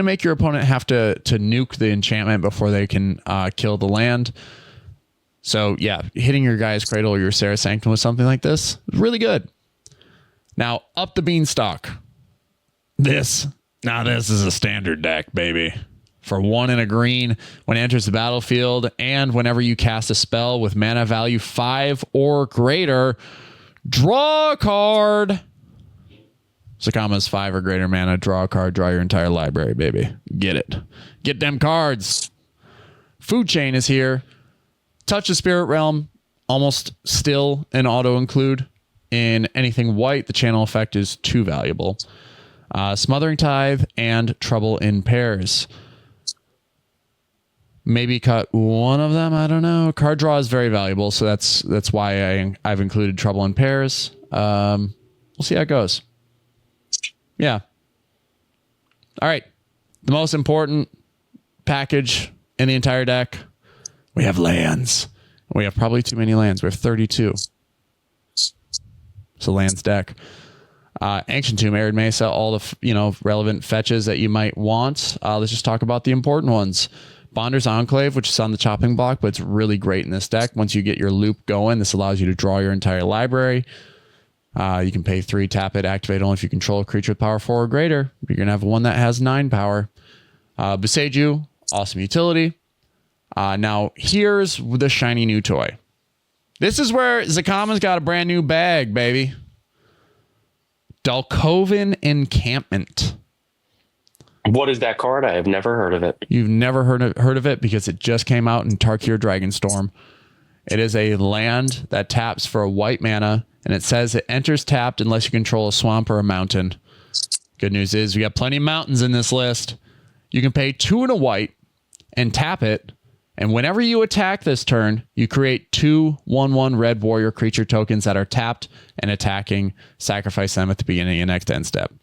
A: make your opponent have to nuke the enchantment before they can kill the land. So yeah, hitting your Gaia's Cradle or your Sarah Sanctum with something like this is really good. Now up the beanstalk. This is a standard deck, baby. For 1 and a green, when it enters the battlefield, and whenever you cast a spell with mana value 5 or greater, draw a card. Zacama's 5 or greater mana, draw a card, draw your entire library, baby. Get it. Get them cards. Food Chain is here. Touch the Spirit Realm, almost still an auto include. In anything white, the channel effect is too valuable. Smothering Tithe and Trouble in Pairs. Maybe cut one of them. I don't know. Card draw is very valuable, so that's why I've included Trouble in Pairs. We'll see how it goes. Yeah. All right. The most important package in the entire deck. We have lands. We have probably too many lands. We have 32. It's a lands deck. Ancient Tomb, Arid Mesa, all the relevant fetches that you might want. Let's just talk about the important ones. Bonder's Enclave, which is on the chopping block, but it's really great in this deck. Once you get your loop going, this allows you to draw your entire library. You can pay 3, tap it, activate only if you control a creature with power 4 or greater. You're going to have one that has 9 power. Beseju, awesome utility. Now, here's the shiny new toy. This is where Zacama's got a brand new bag, baby. Dalkovan Encampment.
B: What is that card? I have never heard of it.
A: You've never heard of it because it just came out in Tarkir Dragonstorm. It is a land that taps for a white mana, and it says it enters tapped unless you control a swamp or a mountain. Good news is we got plenty of mountains in this list. You can pay 2 and a white and tap it, and whenever you attack this turn, you create 2 1/1 red warrior creature tokens that are tapped and attacking. Sacrifice them at the beginning of your next end step.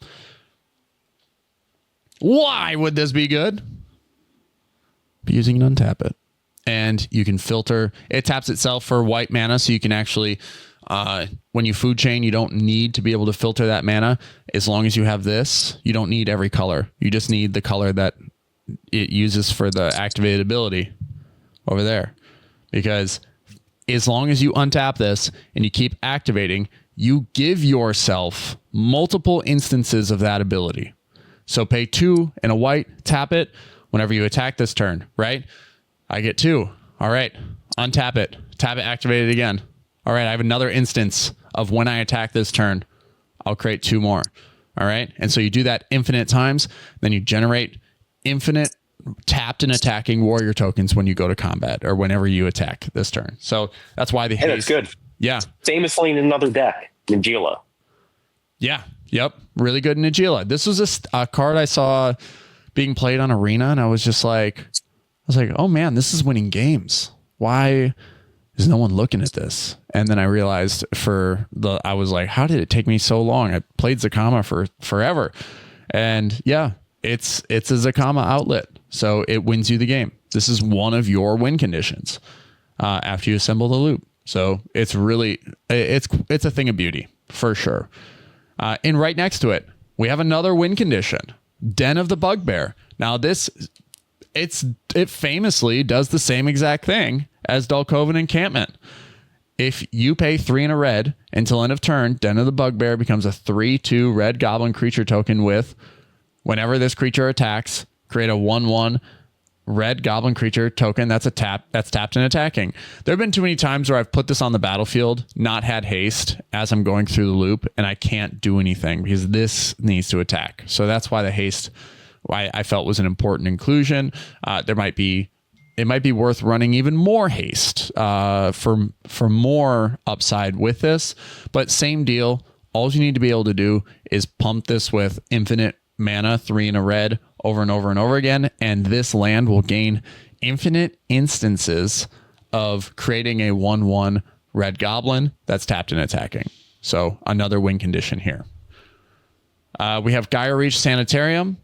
A: Why would this be good? Be using an untap it. And you can filter. It taps itself for white mana, so you can actually, when you food chain, you don't need to be able to filter that mana. As long as you have this, you don't need every color. You just need the color that it uses for the activated ability over there. Because as long as you untap this and you keep activating, you give yourself multiple instances of that ability. So pay 2 and a white, tap it whenever you attack this turn, right? I get 2. All right. Untap it. Tap it, activate it again. All right. I have another instance of when I attack this turn, I'll create 2 more. All right. And so you do that infinite times. Then you generate infinite tapped and attacking warrior tokens when you go to combat or whenever you attack this turn. So that's why the haste.
B: Hey, that's good.
A: Yeah.
B: Famously in another deck, Nagila.
A: Yeah. Yep. Really good in Nagila. This was a card I saw being played on Arena, and I was like, oh man, this is winning games. Why is no one looking at this? And then I realized I was like, how did it take me so long? I played Zacama for forever. And yeah, it's a Zacama outlet. So it wins you the game. This is one of your win conditions. after you assemble the loop. So it's really, it's a thing of beauty for sure. And right next to it, we have another win condition, Den of the Bugbear. Now it famously does the same exact thing as Dulkovan Encampment. If you pay 3 and a red until end of turn, Den of the Bugbear becomes a 3/2 red goblin creature token with, whenever this creature attacks, create a 1/1 red goblin creature token that's tapped and attacking. There have been too many times where I've put this on the battlefield, not had haste as I'm going through the loop, and I can't do anything because this needs to attack. So that's why the haste, why I felt was an important inclusion. It might be worth running even more haste for more upside with this, but same deal. All you need to be able to do is pump this with infinite mana, 3 and a red, over and over and over again, and this land will gain infinite instances of creating a 1/1 red goblin that's tapped and attacking. So another win condition here. We have Gaia Reach Sanitarium.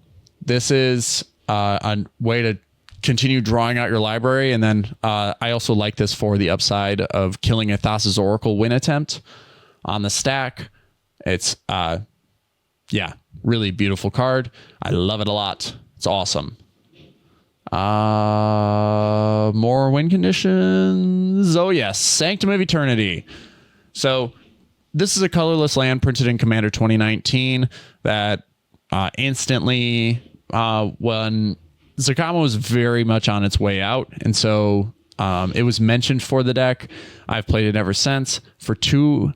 A: This is a way to continue drawing out your library, and then I also like this for the upside of killing a Thassa's Oracle win attempt on the stack. It's really beautiful card. I love it a lot. It's awesome. More win conditions. Oh yes, Sanctum of Eternity. So this is a colorless land printed in Commander 2019 that instantly, when Zacama was very much on its way out, and so it was mentioned for the deck. I've played it ever since. For two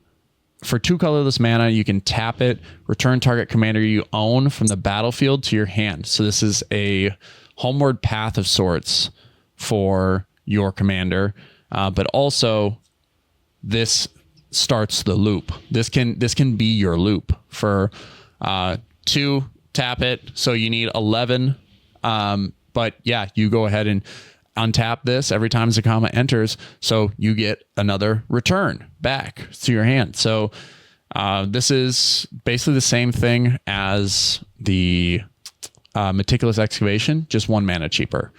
A: colorless mana, you can tap it, return target commander you own from the battlefield to your hand. So this is a homeward path of sorts for your commander, but also this starts the loop. This can be your loop for 2, tap it. So you need 11. But yeah, you go ahead and untap this every time Zacama enters, so you get another return back to your hand. So this is basically the same thing as the Meticulous Excavation, just 1 mana cheaper.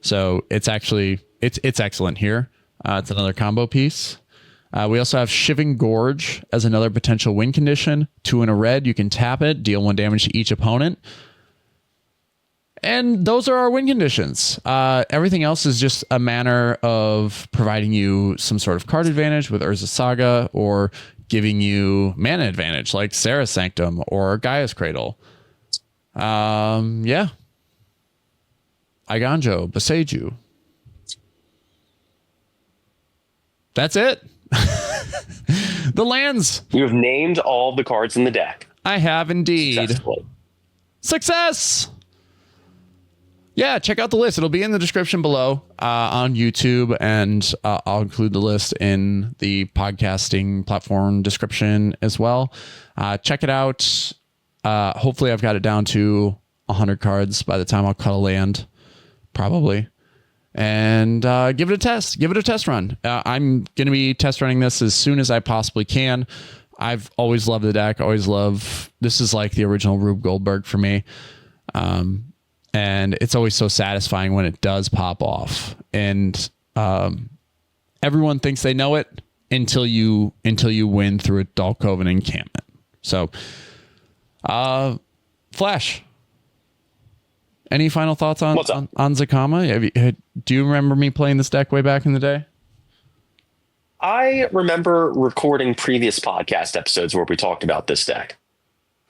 A: So it's actually it's excellent here. It's another combo piece. We also have Shiving Gorge as another potential win condition. 2 and a red, you can tap it, deal 1 damage to each opponent. And those are our win conditions. Everything else is just a manner of providing you some sort of card advantage with Urza Saga, or giving you mana advantage like Sarah's Sanctum or Gaia's Cradle. Aiganjo, Boseiju. That's it. The lands.
B: You have named all the cards in the deck.
A: I have indeed. Success! Yeah, check out the list. It'll be in the description below on YouTube, and I'll include the list in the podcasting platform description as well. Check it out. Hopefully I've got it down to 100 cards by the time I'll cut a land, probably. And give it a test. Give it a test run. I'm going to be test running this as soon as I possibly can. I've always loved the deck. This is like the original Rube Goldberg for me. And it's always so satisfying when it does pop off. And everyone thinks they know it until you win through a Dulkovan Encampment. So, Flash, any final thoughts on Zacama? Do you remember me playing this deck way back in the day?
B: I remember recording previous podcast episodes where we talked about this deck,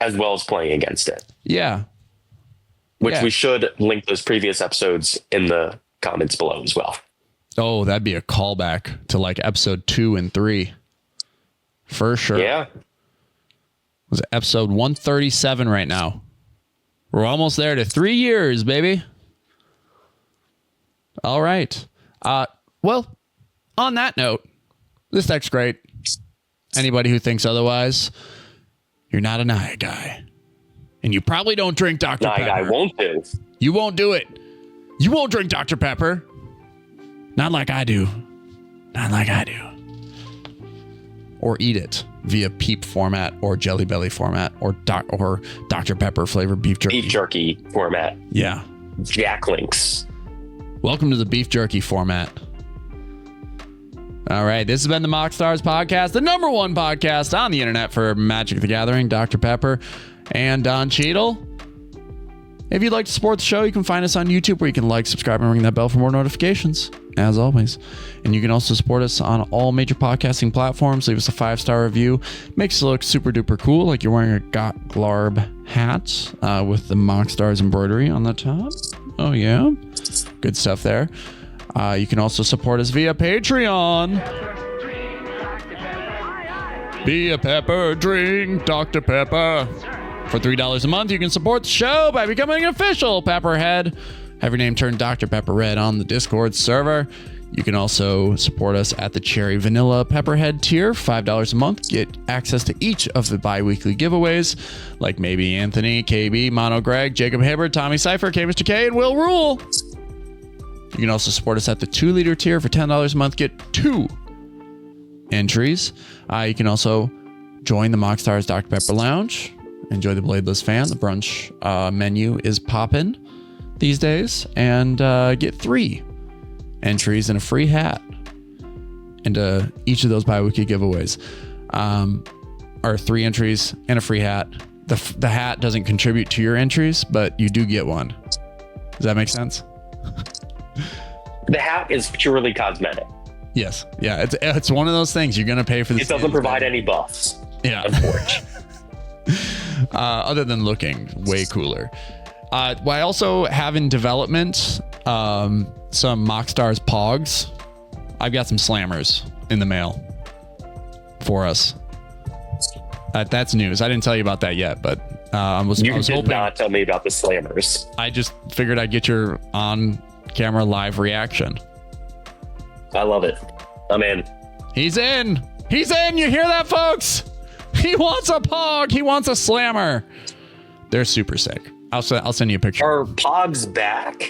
B: as well as playing against it.
A: Yeah.
B: We should link those previous episodes in the comments below as well.
A: Oh, that'd be a callback to like episode 2 and 3. For sure.
B: Yeah.
A: Was it episode 137 right now? We're almost there to 3 years, baby. All right. Well, on that note, this deck's great. Anybody who thinks otherwise, you're not a Naya guy. And you probably don't drink Dr. Pepper.
B: Naya guy won't do.
A: You won't do it. You won't drink Dr. Pepper. Not like I do. Not like I do. Or eat it via Peep format or Jelly Belly format or Dr. Pepper flavored beef jerky.
B: Beef jerky format.
A: Yeah.
B: Jack Links.
A: Welcome to the beef jerky format. All right, this has been the MoxStars podcast, the number one podcast on the internet for Magic the Gathering. Dr. Pepper and Don Cheadle. If you'd like to support the show, you can find us on YouTube, where you can like, subscribe, and ring that bell for more notifications, as always. And you can also support us on all major podcasting platforms. Leave us a 5-star review. Makes it look super duper cool, like you're wearing a Got Glarb hat with the MoxStars embroidery on the top. Oh, yeah. Good stuff there. You can also support us via Patreon. Be a pepper, drink Dr. Pepper. For $3 a month, you can support the show by becoming an official Pepperhead. Have your name turned Dr. Pepper Red on the Discord server. You can also support us at the Cherry Vanilla Pepperhead tier, $5 a month. Get access to each of the bi-weekly giveaways, like maybe Anthony, KB, Mono Greg, Jacob Hibbert, Tommy Cypher, K Mr. K, and Will Rule. You can also support us at the 2-liter tier for $10 a month. Get 2 entries. You can also join the MoxStars Dr. Pepper Lounge. Enjoy the Bladeless Fan. The brunch menu is poppin' these days. And get 3 entries and a free hat into each of those bi-weekly giveaways. Or 3 entries and a free hat. The hat doesn't contribute to your entries, but you do get one. Does that make sense?
B: The hat is purely cosmetic.
A: Yes. Yeah, it's one of those things. You're going to pay for the
B: It doesn't provide any buffs.
A: Yeah.
B: Unfortunately.
A: Other than looking way cooler. I also have in development some MoxStars Pogs. I've got some slammers in the mail for us. That's news. I didn't tell you about that yet, but I was hoping.
B: Not tell me about the slammers.
A: I just figured I'd get your on-camera live reaction.
B: I love it. I'm in.
A: He's in. He's in. You hear that, folks? He wants a Pog. He wants a slammer. They're super sick. I'll send you a picture.
B: Are Pogs back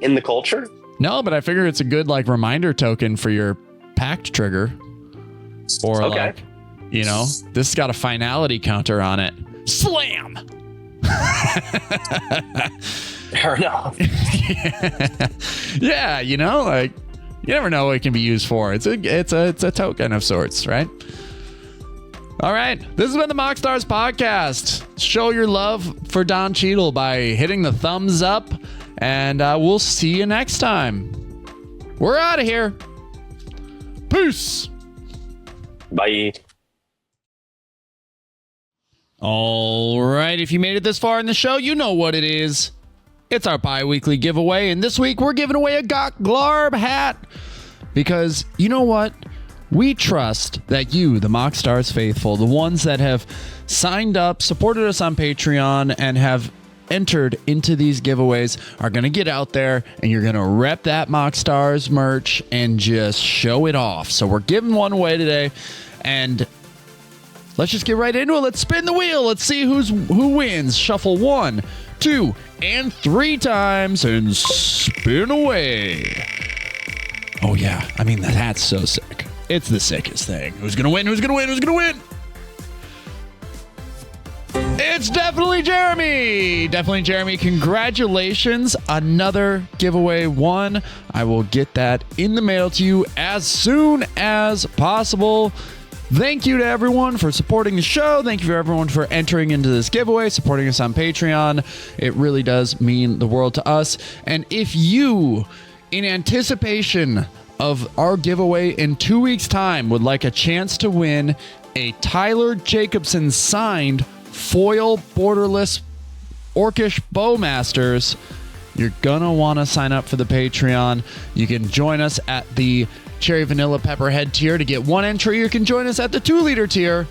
B: in the culture?
A: No, but I figure it's a good reminder token for your pact trigger. Or
B: okay.
A: this has got a finality counter on it. Slam.
B: Fair enough.
A: Yeah, you never know what it can be used for. It's a token of sorts, right? All right, this has been the MoxStars podcast. Show your love for Don Cheadle by hitting the thumbs up, and we'll see you next time. We're out of here. Peace.
B: Bye.
A: All right, if you made it this far in the show, you know what it is. It's our bi-weekly giveaway, and this week we're giving away a Got Glarb hat. Because you know what? We trust that you, the MoxStars faithful, the ones that have signed up, supported us on Patreon, and have entered into these giveaways are going to get out there and you're going to rep that MoxStars merch and just show it off. So we're giving one away today, and let's just get right into it. Let's spin the wheel. Let's see who wins. Shuffle 1, 2, and 3 times and spin away. Oh yeah, I mean, that hat's so sick. It's the sickest thing. Who's gonna win? Who's gonna win? Who's gonna win? It's definitely Jeremy. Definitely Jeremy. Congratulations. Another giveaway won. I will get that in the mail to you as soon as possible. Thank you to everyone for supporting the show. Thank you for everyone for entering into this giveaway, supporting us on Patreon. It really does mean the world to us. And if you, in anticipation of our giveaway in 2 weeks' time, would like a chance to win a Tyler Jacobson signed foil borderless Orcish Bowmasters, you're gonna want to sign up for the Patreon. You can join us at the Cherry Vanilla Pepperhead tier to get 1 entry. You can join us at the 2-liter tier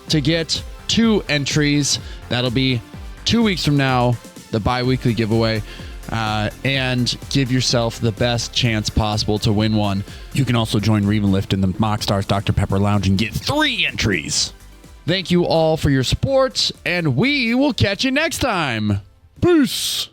A: to get 2 entries. That'll be 2 weeks from now, the bi-weekly giveaway. And give yourself the best chance possible to win one. You can also join Revenlift in the MoxStars Dr. Pepper Lounge and get 3 entries. Thank you all for your support, and we will catch you next time. Peace.